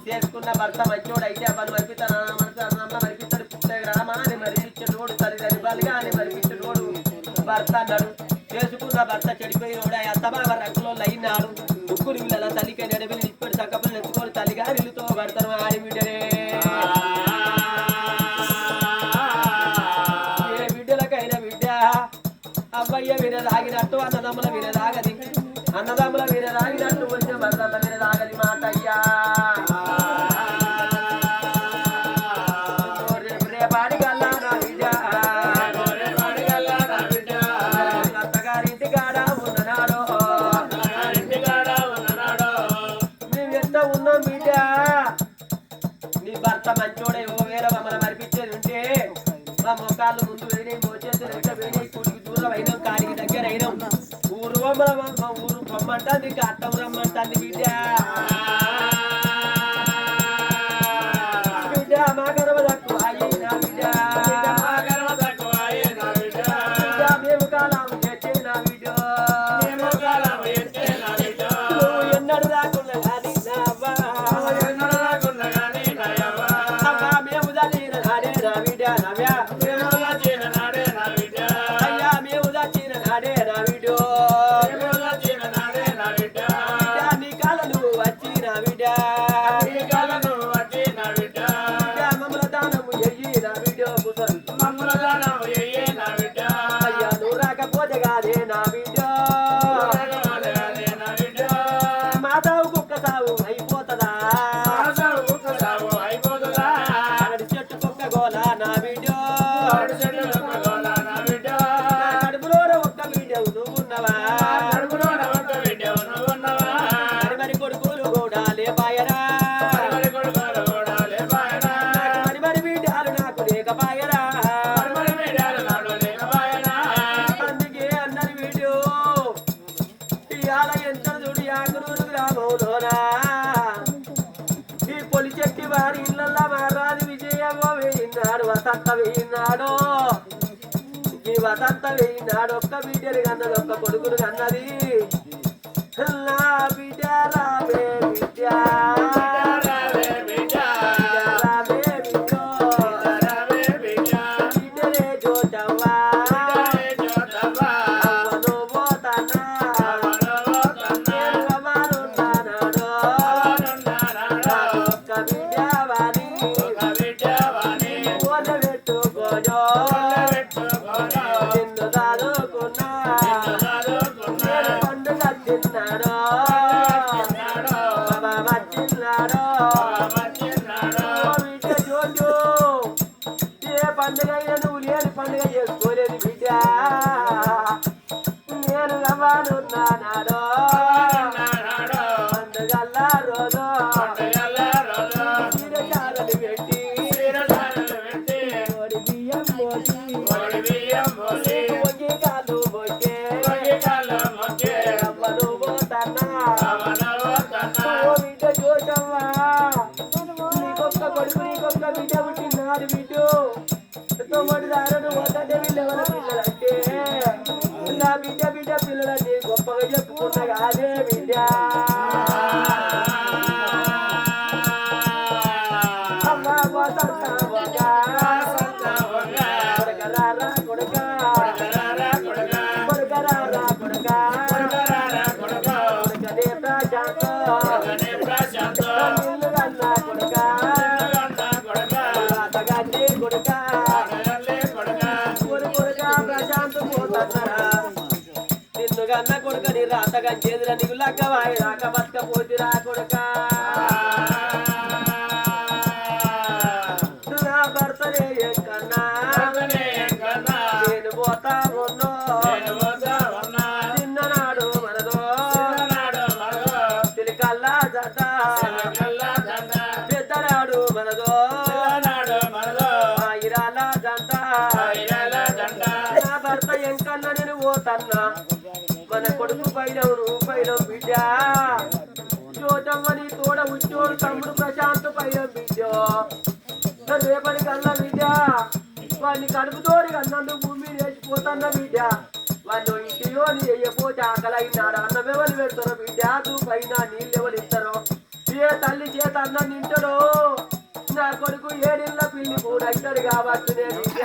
చేసుకున్న భర్త మంచోడైతే అవ్వను మరిపిస్తాను మరిపిస్తాడు పుట్టే గ్రామాన్ని మరిపించడోడు తల్లిదండ్రి బలిగాని మరిపించడోడు భర్త అన్నాడు చేసుకున్న భర్త చెడిపోయినోడు అత్తబావ రక్కులో అయినాడు ముగ్గురు పిల్లల తల్లికై నడవిని ఇప్పటి చక్కపల్లి ఎత్తుకొని తల్లిగారితో భర్తను ఆడి బిడ్డనే ఏ బిడ్డలకైనా బిడ్డ అబ్బయ్య వినరాగినట్టు అన్నదమ్ముల వినరాగది అన్నదమ్ముల వినరాగినట్టు వచ్చిన భర్తల వినరాగది మాట అయ్యా రేపాడిగల్లా నా బిడ్డ అత్తగారింటి కాడ ఉన్ననాడు మేము ఎంత ఉన్నాం బిడ్డ నీ భర్త మంచోడే ఓ వేళ మమ్మల్ని మరిపించేది ఉంటే మా మొక్కలు ముందు వేయడం మోచేతులు ఎంత వేయడం కూడికి దూరం అయినాం కాడికి దగ్గర అయినాం ఊరు ఊరు పొమ్మంటుంది అట్టం రమ్మంటుంది బిడ్డ బిడ్డ మా గర్వ తక్కువ అయినా బిడ్డ మేము కాలం చేసే నా బిడ్డ నువ్వు ఎన్నడు రాకుండా కానీ నా అవ్వ మేము చదివిన నాడే నా బిడ్డ నవ్యా అయ్యా మేము చచ్చిన నాడే నా బిడ్డో నీ కాలలు వచ్చి నా బిడ్డ మమ్మల దానము ఎయ్యి నా బిడ్డో కుసలు అయ్యా నువ్వు రాకపోతే కాదే నా బిడ్డ మాతావు కుక్క సావు అయిపోతుందా అక్కడి చెట్టు కుక్క గోల నా బిడ్డ కడుపులో ఒక్క బిడ్డవు నువ్వున్నవా మరి కొడుకులు కూడా లేపాయరా మరి బిడ్డలు నాకు లేకపాయరా అందుకే అన్నది వీడియో ఇవాళ ఎంత చూడు యాకరూరు గ్రామంలోనా ఈ పొలి చెట్టి వారి ఇళ్ళల్లో మారాది విజయమ్మ వేయినాడు వసంత వేయినాడు ఈ వసంత వేయినాడు ఒక్క బిడ్డలు కన్నది ఒక్క కొడుకును కన్నది నా బిడ్డ రావే బిడ్డ రావే బిడ్డ బిడ్డలు పండుగ అయినా నువ్వు లేని పండుగ చేసుకోలేదు బిడ్డ నేను రవానున్నానాడో పండుగల్లా రోజు చీరచారలు పెట్టి ఓడి బియ్యం పోసి వంగి కాళ్ళు మొక్కే రవ్వను పోతన్నా ఓ బిడ్డ చూడమ్మా నీకొక్క కొడుకు నీకొక్క బిడ్డ పుట్టినాడు బిడ్డు తోమడు దారుడు పోతంటే వీళ్ళెవర పిల్లలంటే నా బిడ్డ పిల్లలని గొప్పగా చెప్పుకున్నా కాదే బిడ్డ అమ్మా కొడకరారా కొడక కొడకరారా కొడక కొడకనే ప్రశాంత నిల్లు కన్నా కొడక రాతగాన్ని కొడక కొడుక ప్రశాంత్ పోతన్నారా నిన్ను కన్న కొడుక నీ రాతగా చేదుల నీకు లక్కవాయి రాక బతకపోతిరా కొడుక నా భర్తనే కన్నా నేను పోతా ఉన్నో చిన్ననాడు మనదో తిరికల్లా జత పెద్దనాడు మనదో ఇరాల జంట నా భర్త ఎంకన్నా నేను పోతన్నా మన కొడుకు పైన బిడ్డ చోటమ్మని తోడ ఉచ్చోడు తమ్ముడు ప్రశాంత్ పైన బిడ్డ రేపటి కన్నా బిడ్డ వాడిని కడుపుతోడి కన్నందుకు భూమి వేసిపోతున్న బిడ్డ వాళ్ళు ఇంటిలో వేయపోతే ఆకలైనాడు అన్నం ఎవరు పెడతారో బిడ్డ తూ పైన నీళ్ళు ఎవరు ఇస్తారో ఏ తల్లి చేత అన్నం తింటాడో నా కొడుకు ఏడిళ్ళ పిల్లి కూడా అవుతాడు కాబట్టి బిడ్డ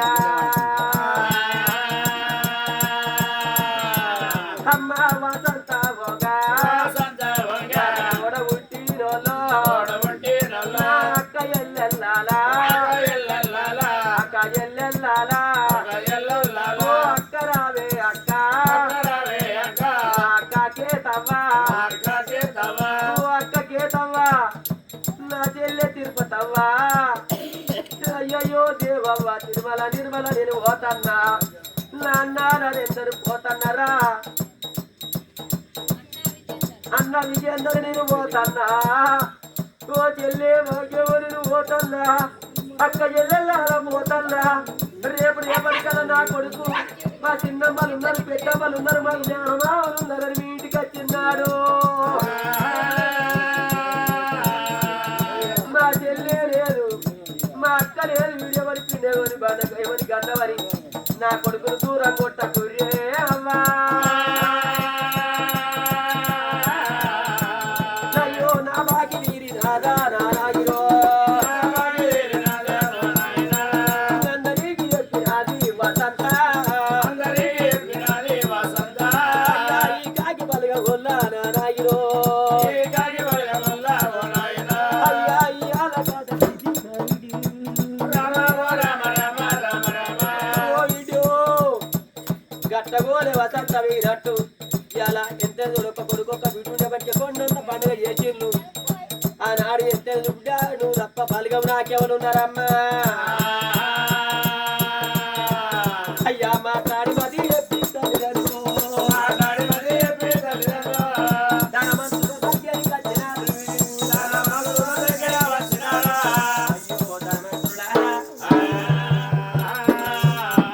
అమ్మ వసంత ఒడబుట్టినోలో అక్క ఎల్లెల్లాలా అక్క ఎల్లెల్లాలా ఓ అక్క రావే అక్క అక్కకే తవ్వా ఓ అక్కకే తవ్వా నా చెల్లె తిరుపతవ్వా అయ్యయ్యో దేవవ్వ తిరుమల నిర్మల నేను పోతన్నా నాన్నరెందరు పోతన్నారా అన్న విజయందరు నేను పోతన్నా ఓ చెల్లె భాగ్యవరు నేను పోతన్నా అక్క చెల్లెల్లారా పోతన్నా రేపటికల్లా నా కొడుకు మా చిన్నమ్మలు ఉన్నారు పెద్దమ్మలు ఉన్నారు మాకు జ్ఞానమాలు ఉన్నారని మీ ఇంటికి వచ్చిన్నాడు మా చెల్లె లేదు మా అక్క లేదు వీడియో పడిపోయిందేమని ఏమని గన్నవరి నా కొడుకును దూరం కొట్టకురే అమ్మా అయ్యో నా బాకి నీరి నాదా నారాగిరో అందరికి చెప్పినది వసంత ఈ కాకి బలగ గొల్ల నారాగిరో అయ్యా ఇయాల గట్టగోలే వసంత వీరట్టు ఇలా ఎంత ఒక కొడుకు ఒక బిడ్డ బట్టి కొండంత పండుగ చేసిర్లు ఆనాడు ఎంత నువ్వు తప్ప బలగం నాకెవరున్నారమ్మా అయ్యా మాట్లాడి మది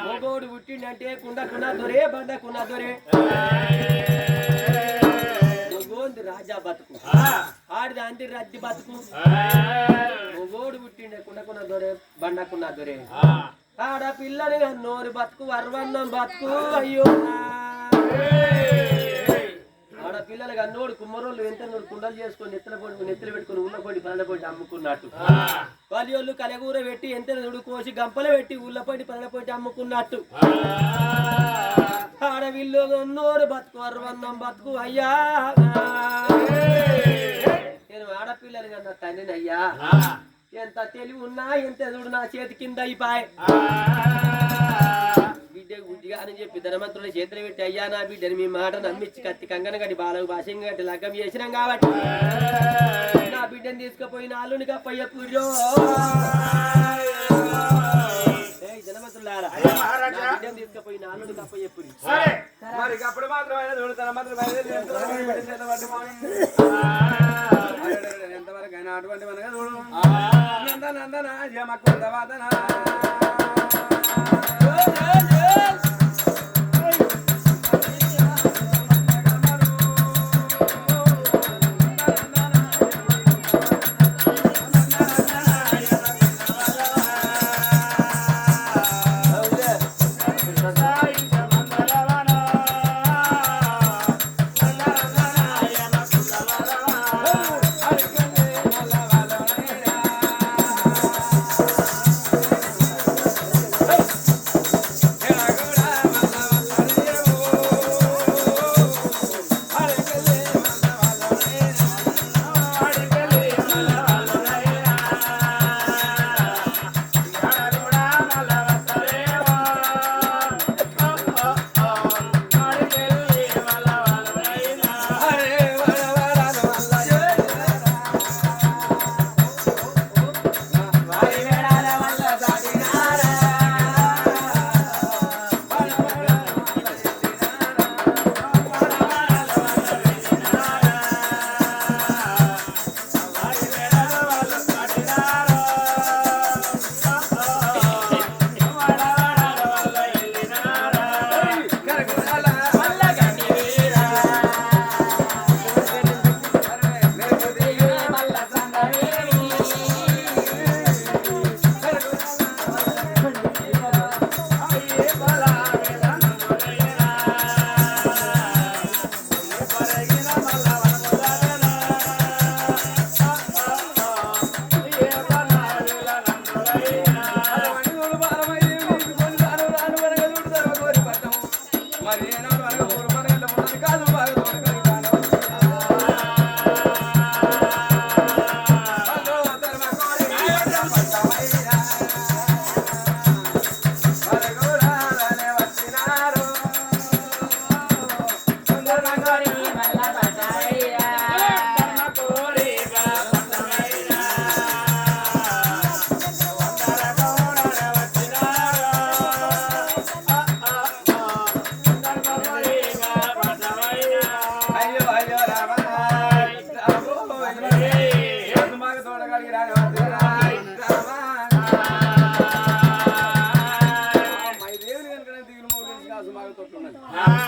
మొగోడు పుట్టిండంటే కుండకున్న దొరే బండకున్న దొరే మొగోంది రాజా బతుకు ఆడిది అంది రద్ది బతుకు మొగోడు పుట్టిండే కుండకున్న దొరే బండకున్న దొరే ఆడ పిల్లని నోరు బతుకు వర్వన్నం బతుకు అయ్యో ఆడ పిల్లలకి అన్నోడు కుమ్మరోళ్ళు ఎంత నోడు కుండలు చేసుకొని నెత్తలు పెట్టుకుని ఊళ్ళ పొడి పన్నెండు పొడి అమ్ముకున్నట్టు వాళ్ళు కలగూర పెట్టి ఎంత నోడు కోసి గంపలు పెట్టి ఊళ్ళ పొడి పన్నెండు పొడి అమ్ముకున్నట్టు ఆడ వీళ్ళు నోరు బతుకు వర్వన్నం బతుకు అయ్యా నేను ఆడపిల్లని కన్నా తండ్రిని అయ్యా ఎంత తెలివి ఉన్నా ఎంత ఎదుడు నా చేతి కింద అయిపోయి బిడ్డ గుడ్డిగా అని చెప్పి ధనవంతుల చేతులు పెట్టి అయ్యా నా బిడ్డని మీ మాట నమ్మించి కత్తి కంగన గడి బాలకు భాషంగా గట్టి లగ్గం చేసినాం కాబట్టి నా బిడ్డని తీసుకుపోయి నాలుగునిగా పయ్య పూజో మాత్రమైన చూడతాను మాత్రం ఎంతవరకైనా అటువంటి మనగా చూడు నందన జమకుంద వాదన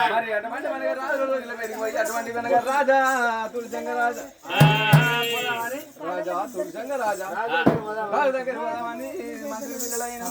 మరి అటువంటి మనకి రాజు అటువంటి వెనక రాజా తులసంగ రాజా రాజా తులసంగ రాజా రాజు దగ్గర పోదామని మంత్రి పిల్లలైన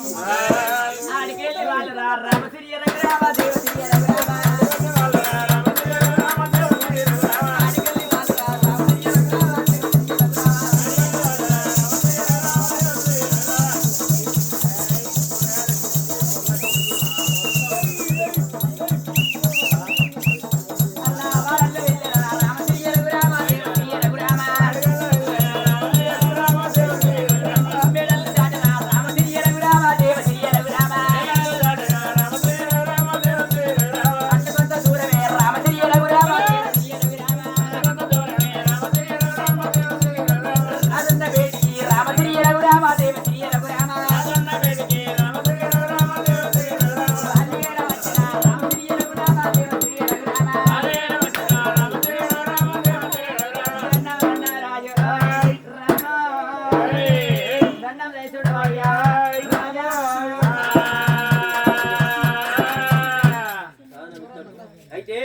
అయితే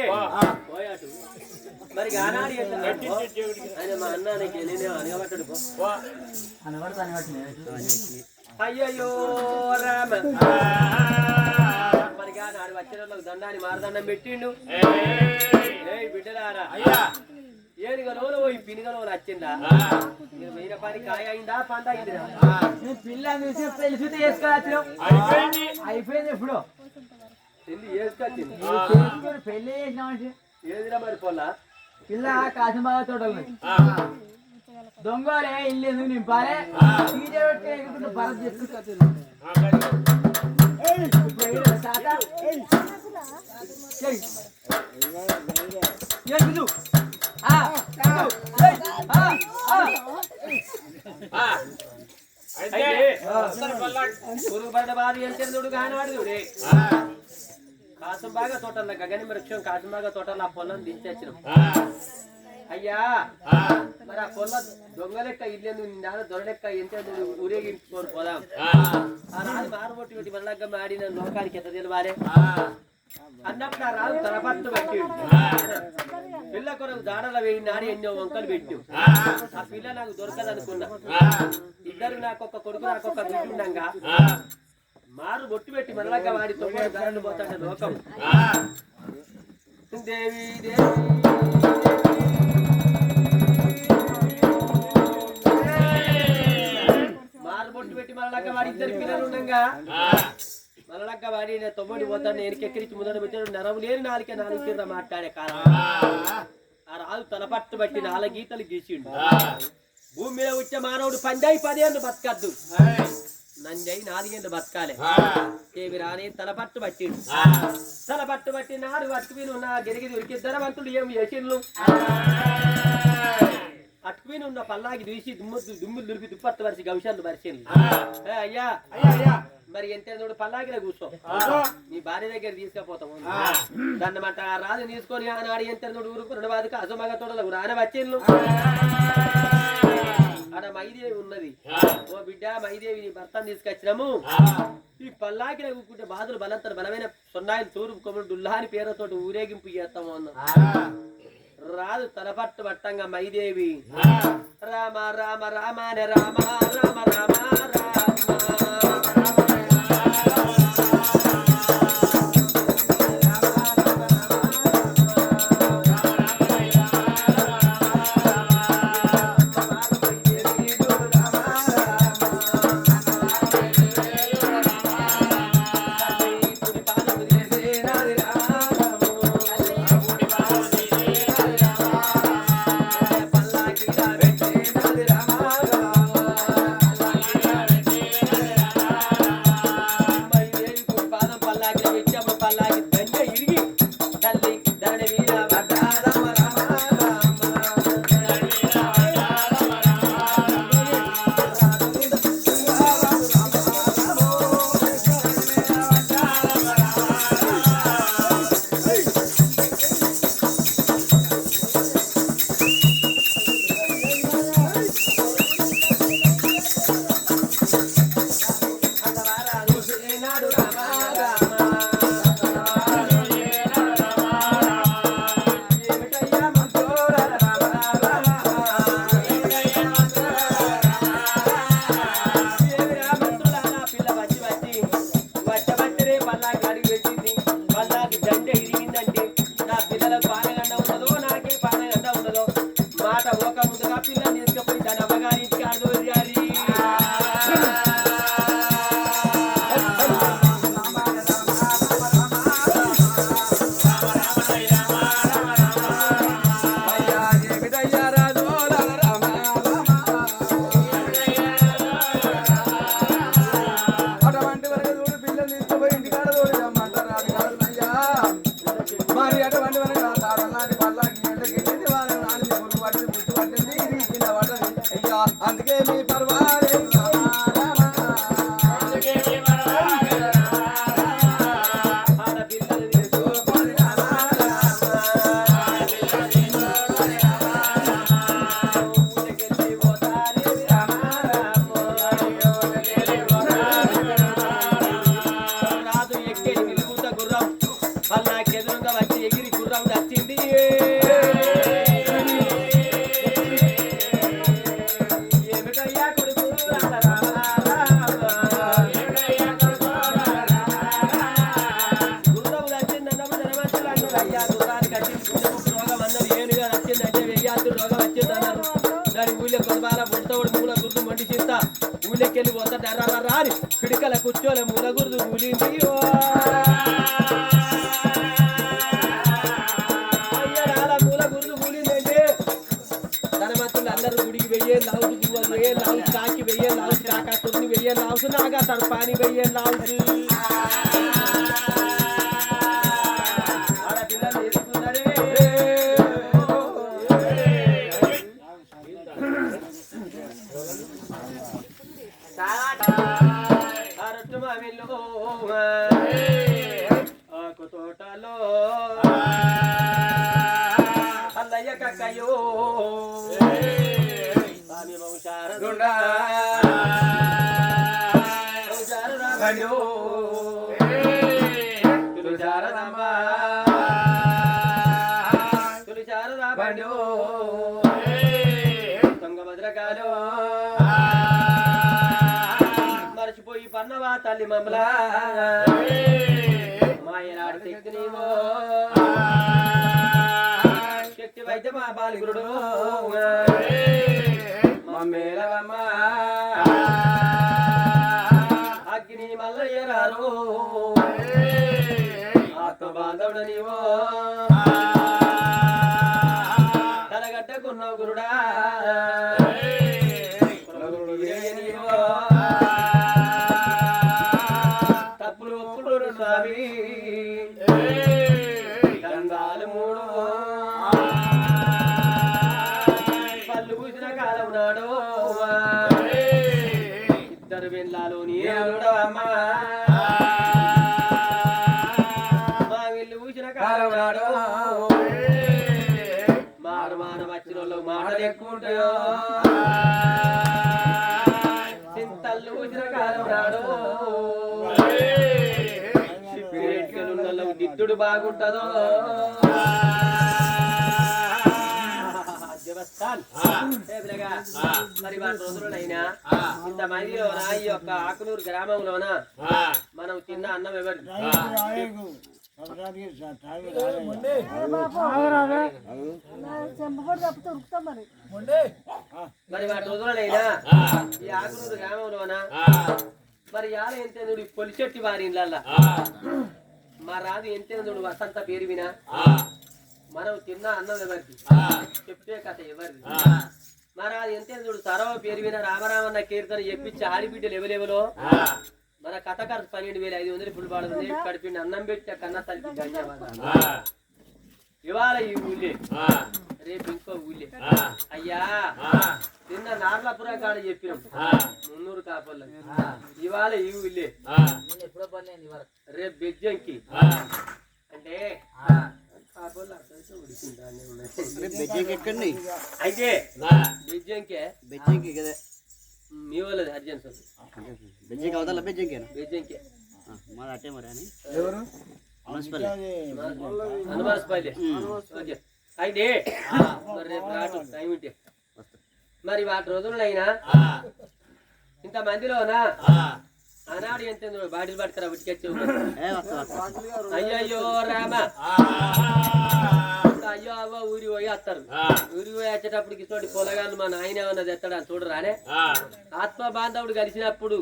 మరి ఆనాడు ఆయన మా అన్న అనగబట్టాడు అయ్యయ్యో రామ మరి ఆనాడు వచ్చిన వాళ్ళకి దండాన్ని మారదండం పెట్టిండు బిడ్డలారా ఏనుగలో ఈ పినుగలో వచ్చిందా వేరే పని కాయ అయిందా పంట అయిందిరా పిల్లని చూసి పెళ్లి చూసి వేసుకోవచ్చు అయిపోయింది ఎప్పుడు పెళ్లి వేసుకొచ్చింది పెళ్లి చేసినామంటే ఏదిరా మరి పొల్ల పిల్ల కాశంబాగా తోటలు దొంగలే ఇల్లు ఎందుకు నింపాలి భరత్ చేసుకుంటా పురుగు పడ్డ బాధ ఎంత కానివాడు చూడే కాసుంబాగా తోటల్లో గగని వృక్షం కాసుంబాగా తోటల్లో ఆ పొలం దించేచ్చినాం అయ్యా. మరి ఆ పొల్ల దొంగ లెక్క ఇల్లు నాన్న దొరలెక్క ఎంత ఊరేగించుకొని పోదాం. ఆ రాజు మారుబొట్టి పెట్టి మళ్ళా ఆడిన లోకానికి ఎంత తెలివారే అన్నప్పుడు ఆ రాజు తలపట్టు పెట్టి పిల్ల కొరకు దాడల వేయి నాడి ఎన్నో వంకలు పెట్టు. ఆ పిల్ల నాకు దొరకదనుకున్నా. ఇద్దరు నాకొక కొడుకు నాకొక బిడ్డ ఉండగా మారు బొట్టు పెట్టి మళ్ళా వాడి 9 దారులు పోతాడు లోకం. దేవి దేవి మారుబొట్టు పెట్టి మళ్ళా వాడి 2 పిల్లలు ఉండగా మళ్ళా వాడి 9 పోతాడు. నేను ఎక్కిరించి ముందర పెట్టాడు. నరము లేని 4 తీర్ర మాట్లాడే కాలం. ఆ రాజు తలపట్టు బట్టి 4 గీతలు గీసిండు. భూమి మీద వచ్చే మానవుడు 10 ఏళ్ళు బతకద్దు, నంజై 4 ఏళ్ళు బతకాలి. ఏమి రాని తలపట్టు పట్టిండు. తలపట్టు పట్టి నాడు అటుకువీను ఉన్న గెరిగి ఉరికి ధనవంతుడు ఏమి చేసిండ్లు. అటుకువీను ఉన్న పల్లాకి తీసి దుమ్ములు దులిపి దుప్పట్టు పరిచి గవిషాలు పరిచిండ్లు. అయ్యా మరి ఎంత పల్లాకిలో కూర్చో, నీ భార్య దగ్గర తీసుకపోతాము దన్నమాట. ఆ రాజు తీసుకొని ఆనాడు ఎంత ఊరుకు 2 వాదికి అసమగ తోటలకు రాన వచ్చిండ్లు. ఆడ మైదేవి ఉన్నది. ఓ బిడ్డ మైదేవి భర్తను తీసుకొచ్చినాము. ఈ పల్లాకిలో కూకుంటే బాధలు బలంతరు బలమైన సొన్నాయిలు తూరు కొమ్ముడు డుల్లాని పేరుతోటి ఊరేగింపు చేస్తాము అన్న. రాజు తలపట్టు పట్టంగా మైదేవి రామ రామ రామ రామ రామ రామ రామ అందుకే మీ పర్వాలే ఊళ్ళకెళ్ళి పోతా రాని పిడికల కూర్చోలే మూల గుర్దు ఊలింది అయ్యాల మూల గుర్దు ఊలిందంటే ధనవంతులు అందరూ గుడికి వెయ్యే లావు కాకి వెయ్యే లావు కాకా కొన్ని వెయ్యే లావుసు నాగా తన పాని వెయ్యే లావుసు ఆడపిల్లలు వేసుకున్నారే ఆకు తోటలో అల్లయ్య కక్కయ్యో స్వామి వంశారదుండా వంశారదామయ్యో తులశారదమ్మ తులశారదామయ్యో తుంగభద్రకాలో మర్చిపోయి పన్నవా తల్లి మమ్మలా మాయనాడు శక్తి నీవో శక్తి వైద్య మా బాలిగురుడు మమ్మేలవమ్మ అగ్ని మల్లయ్య రారు ఆత్మ బాంధవుడు నీవో తలగడ్డకున్నావు గురుడా నీవో తప్పులు ఒప్పులు స్వామి గంగాలు మూడు పళ్ళు పూసిన కాలం నాడు ఇద్దరు వెళ్ళాలు నీడమ్మా మా వీళ్ళు పూసిన కాలం నాడు మారు మారు వచ్చిన వాళ్ళు మాటలు ఎక్కువ ఉంటాయో చింతలు పూసిన కాలం నాడు దిద్దుడు బాగుంటదో మరి వారి రోజులైనా ఇంతమందిలోన ఈ యొక్క ఆకునూరు గ్రామంలోన మనం తిన్న అన్నం ఎవరు మరి వారి రోజులైనా ఈ ఆకునూరు గ్రామంలోన మరి యాల ఎంత పొలిచెట్టి వారి ఇళ్ళల్లా మా రాదు ఎంతేందుడు వసంత పేరు వినా మనం తిన్న అన్నం ఎవరిది చెప్పే కథ ఎవరిది మా రాదు ఎంతేందుడు సరవ పేరు వినా రామరామన్న కీర్తన చెప్పించి ఆడిబిడ్డలు ఎవరెవలో మన కథ ఖర్చు 12,500 ఫుల్ పడుతుంది కడిపిండి అన్నం పెట్టే కన్నా తల్లికి ధన్యవాదాలు ఇవాళ ఈ ఊళ్ళే రేపు ఇంకో ఊళ్ళే అయ్యా నిన్న నార్లపుర కాడ చెప్పినాం 300 కాపర్లు ఇవాళ ఈ ఊళ్ళే రేపు బెజ్జంకి అంటే అయితే బెజ్జంకే మీ వాళ్ళది అర్జెంట్ బెజ్జంకే హనుమాన్పల్లి అయితే మరి రేపు రాటు టైం ఉంటే మరి వాటి రోజులైనా ఇంత మందిలోనా ఆనాడు ఎంత బాటిల్ పట్టుకురా ఉడికొచ్చి అయ్యయ్యో రామ అయ్యో అవ్వ ఊరి పోయి వస్తారు ఊరి పోయి వచ్చేటప్పటికి తోటి పొలగాళ్ళు మా నాయన ఏమన్నది ఎత్తాడు అని చూడరానే ఆత్మ బాంధవుడు కలిసినప్పుడు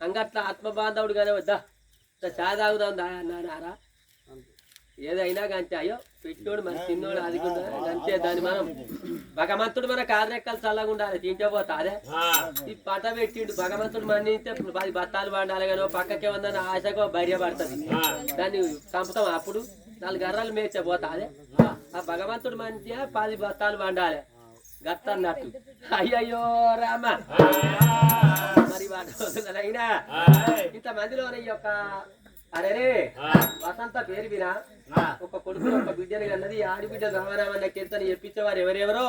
అంగట్ల ఆత్మ బాంధవుడు కానీ వద్దా చాదాగుదాం నారా ఏదైనా కంటే అయ్యో పెట్టోడు మన తిన్నోడు అది అంతే దాన్ని మనం భగవంతుడు మన కాదరెక్కలు చల్లగా ఉండాలి తింటే పోతా అదే ఈ పట పెట్టిండు భగవంతుడు మన్నింటే 10 బత్తాలు పండాలి కానీ పక్కకే ఉందని ఆశకో భార్య పడుతుంది దాన్ని చంపుతాం అప్పుడు 4 గర్రాలు మేర్చే పోతా అదే ఆ భగవంతుడు మంచిగా 10 బత్తాలు పండాలి గత్త అన్నట్టు అయ్యయ్యో రామ మరి వాటి రోజులైనా ఇంతమందిలోనే ఈ యొక్క అరే వసంత పేరు వినా ఒక కొడుకు ఒక బిడ్డని అన్నది ఆడిబిడ్డ రామరామన్న కీర్తన చెప్పించేవారు ఎవరెవరో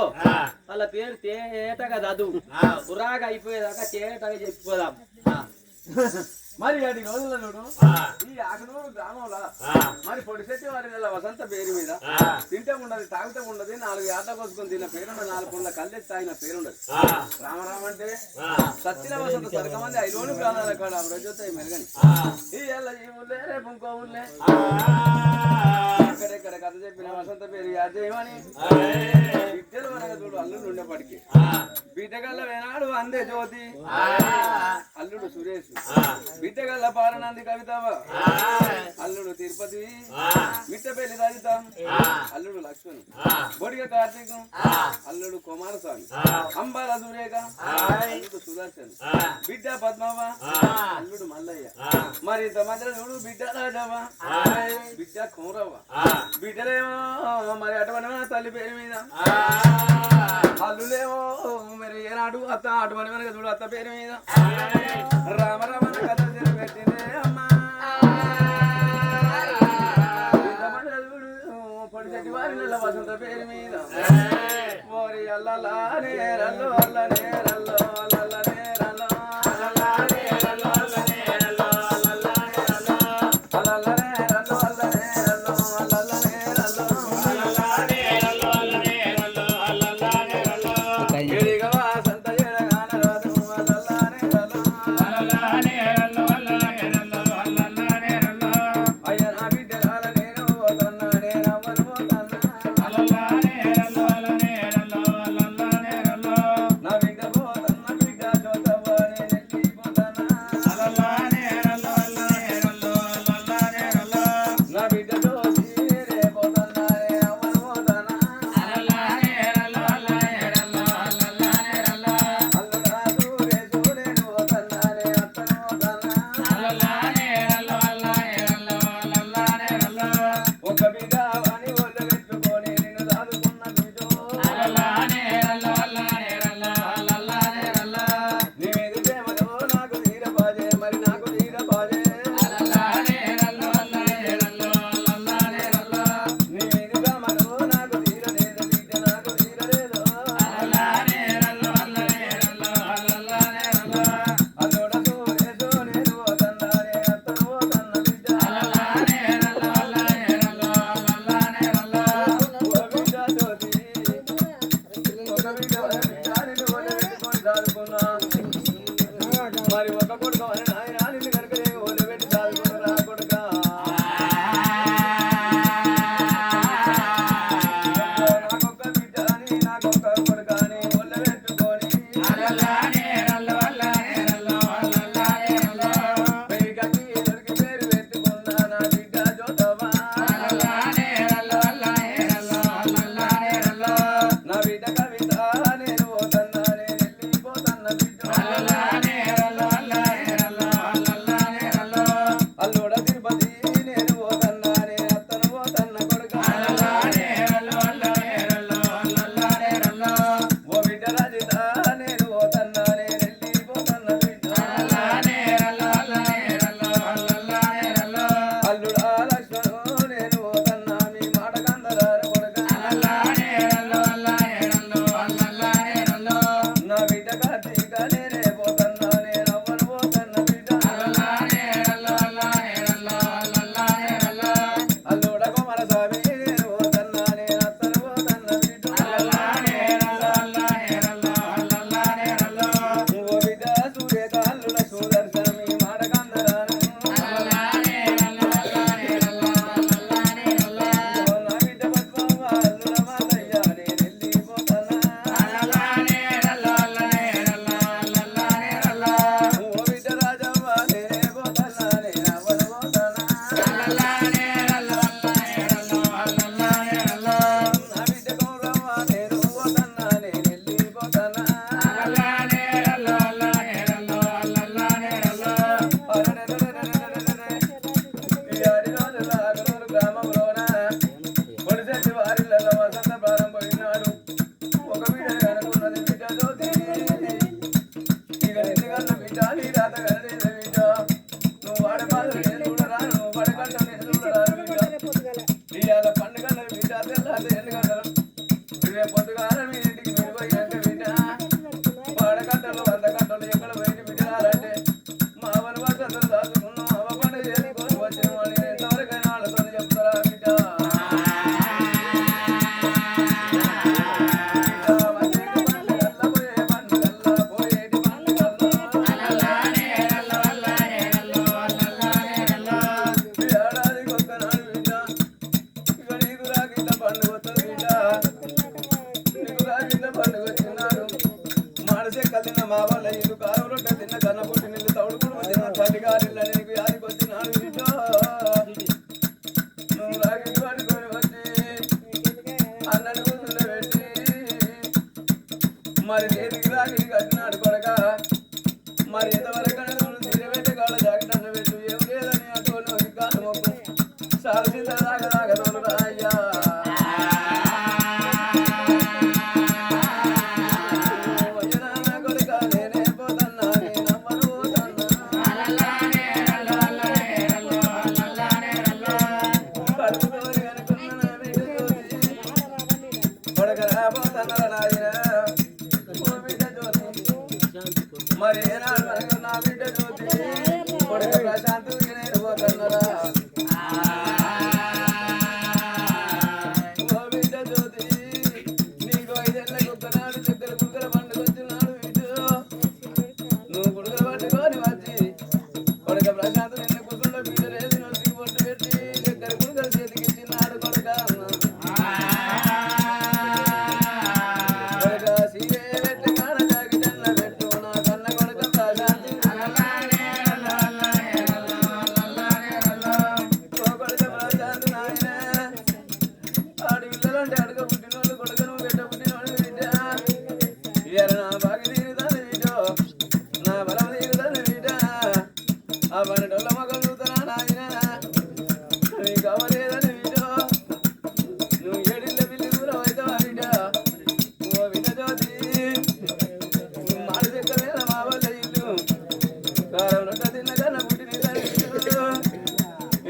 వాళ్ళ పేరు తేటగా చదువు పురాగా అయిపోయేదాకా తేటగా చెప్పిపోదాం మరి అటు రోజుల్లో చూడు ఈ ఆకనూరు గ్రామంలో మరి పొడిశెట్టి వారి నెల వసంత పేరు మీద తింటే ఉండదు తాగితే ఉండదు 4 ఏట కోసుకొని తిన్న పేరుండదు 4 కొండ కళ్ళెత్తి తాగిన పేరుండదు రామరామ అంటే సత్యన వసంత సరికమంది 5 ప్రాణాల కాడ రోజుతాయి మెరుగని ఈ ఊళ్ళే రేపు ఇంకో ఊళ్ళే ఎక్కడెక్కడ కథ చెప్పిన వసంత పేరు యాదేమని బిడ్డలు మనగా చూడు అల్లుడు ఉండేప్పటికి బిడ్డగల్ల వేనాడు అందే జ్యోతి అల్లుడు సురేష్ బిడ్డగల్ల పాలనంది కవితవ అల్లుడు తిరుపతి మిట్టపల్లి రాజితం అల్లుడు లక్ష్మణ్ బొడిగ కార్తీకం అల్లుడు కుమారస్వామి అంబాల సురేఖ అల్లుడు సుదర్శన్ బిడ్డ పద్మవ అల్లుడు మల్లయ్య మరి ఇంత మధ్యలో చూడు బిడ్డ రాజవ బిడ్డ కుమరవ్వ బిడ్డలేమో మరి అటువంటి తల్లి పేరు మీద అల్లులేమో మరి ఏనాడు అత్త అటువంటి చూడు అత్త పేరు మీద రామ రామ కథ పెట్టిందే అమ్మా ఏళ్ళ వసంత పేరు మీద ఓరి అల్లలానే రల్లు అల్లనే రల్లు అల్లనే రల్లు అల్లనే రల్లు అల్లనే రల్లు అల్లనే రల్లు అల్లనే రల్లు అల్లనే రల్లు అల్లనే రల్లు అల్లనే రల్లు అల్లనే రల్లు అల్లనే రల్లు ఏడిగ వసంత ఏడగాన రాదు అల్లనే రల్లు అల్లనే రల్లు అల్లనే రల్లు అల్లనే రల్లు అయ్య నా బిడ్డల నేను పోతన్నా నేను అమ్మను పోతన్నా అల్లనే రల్లు అల్లనే రల్లు అల్లనే రల్లు నా బిడ్డ పోతన్న బిడ్డ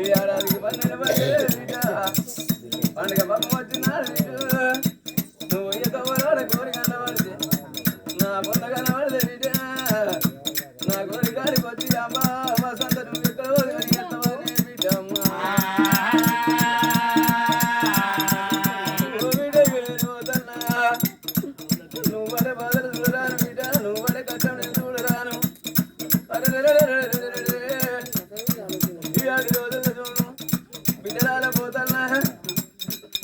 ఈ ఏడాదికి 12 పడ్డది బిడ్డ పండుగ పప్పు వచ్చినాడు బిడ్డ నువ్వు ఎక్కవరోడ కోరిక పడితే నా పొంద కనబడితే బిడ్డ నా కోరికాడికి వచ్చి అమ్మా వసంత నువ్వు ఎక్కడ ఎత్తవని బిడ్డ నువ్వు పడే బాధలు చూడరాను బిడ్డ నువ్వు పడే కష్టం నేను చూడరాను ఈ 10 రోజుల్లో చూడు బిడ్డరాల పోతన్నా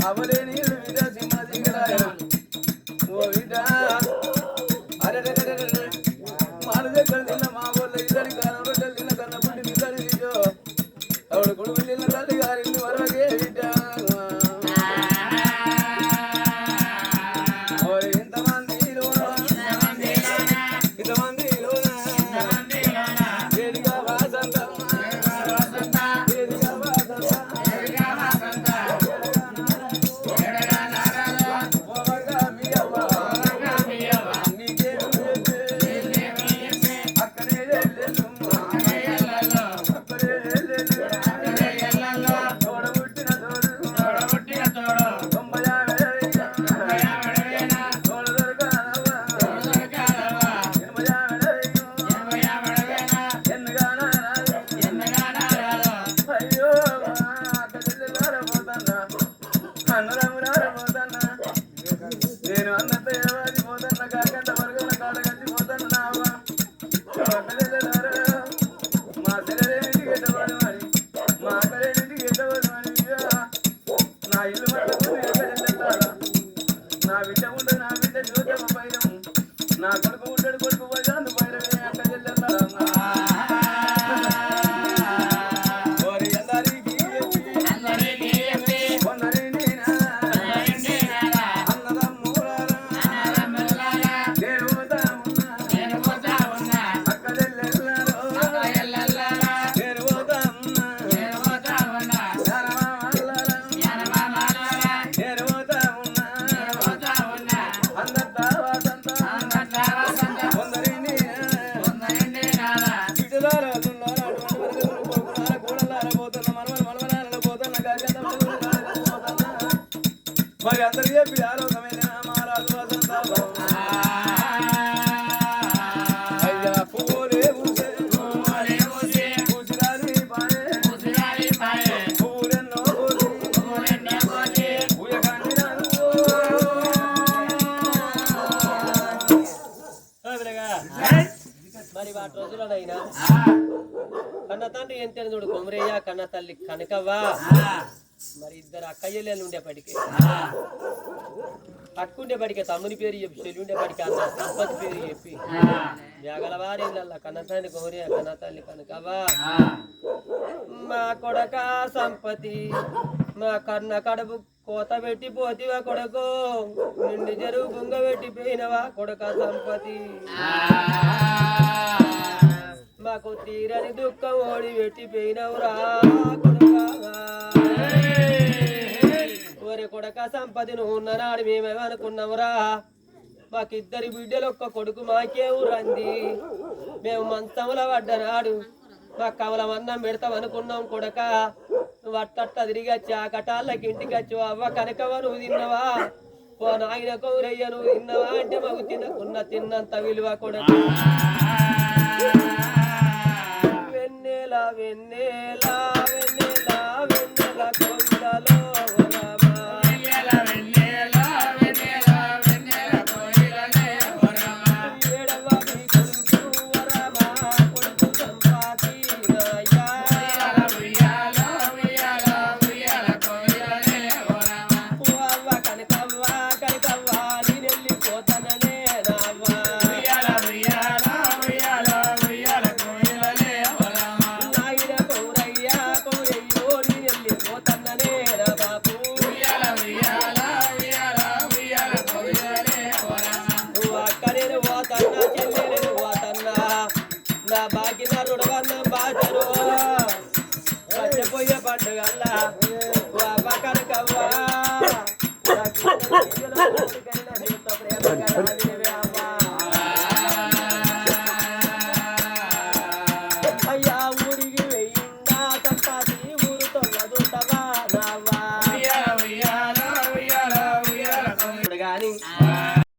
అవలే నీళ్ళు బిడ్డ సింహ దిగరాయ ఓ బిడ్డ అరే మాడు దగ్గర తిన్న మా ఊళ్ళో ఇద్దరి కాలం రొట్టెలు తిన్న కన్న పుట్టి ఇద్దరి బిడ్డో ఆవిడ కొడుకు తిన్న తల్లి గారి వరకే బిడ్డ నేను అన్నంత ఏవాది పోతన్న కాకంట వర్గంలో కాడగంటి పోతన్న నావా మా తెల్లరేంటికి ఎట్టవాడు అని మా అక్కడేంటికి ఎట్టవాడు అని నా ఇల్లు మట్లకు ఎక్కడెళ్ళాలా నా బిడ్డ ఉంటే నా బిడ్డ జ్యోతమ్మ పైరం నా కొడుకు ఉంటాడు కొడుకు పోయాను పైరమే అక్క చెల్లెల్లారా మరి అందరు చెప్పి ఆలోకమైన మహారాజు అయ్యా పూలే పూసిరాలి పాయే పూలెన్నో మరి వాటి రోజులనైనా కన్న తండ్రి ఏం చూడు కొమరయ్య కన్న తల్లి కనకవ్వా మరి ఇద్దరు అక్కయ్యలు ఉండేపటికి అక్కుండేపటికి తమ్ముని పేరు చెప్పి చెల్లుండేపటికి అన్న సంపత్తి పేరు చెప్పి జాగలవారి కన్న తండ్రి కొమరయ్య కన్న తల్లి కనకవ్వా మా కొడక సంపతి మా కన్న కడుపు కోత పెట్టి పోతివా కొడకు నిండి జరుగు బొంగ పెట్టి పోయినవా కొడక సంపతి మాకు తీరని దుఃఖం ఓడి పెట్టి పోయినవురా కొడక ఒరే కొడక సంపతి నువ్వు ఉన్ననాడు మేమేమనుకున్నావురా మాకిద్దరి బిడ్డలు ఒక్క కొడుకు మాకే ఊరంది మేము మంచంలో పడ్డనాడు మా కవలం అన్నం పెడతాం అనుకున్నాం కొడక నువ్వు అట్టట్ట తిరిగి వచ్చి ఆ కటాళ్ళకి ఇంటికి వచ్చి అవ్వ కనకవ నువ్వు తిన్నవా ఓ నాయన కౌరయ్య నువ్వు తిన్నవా అంటే మాకు తిన్నంత విలువ కొడక వెన్నెల వెన్నెల వెన్నెల వెన్నెల కోయిలలో నా బాగిన రుడవన్నం బాజరు పచ్చపోయే పండుగల్లా కనకవ్వా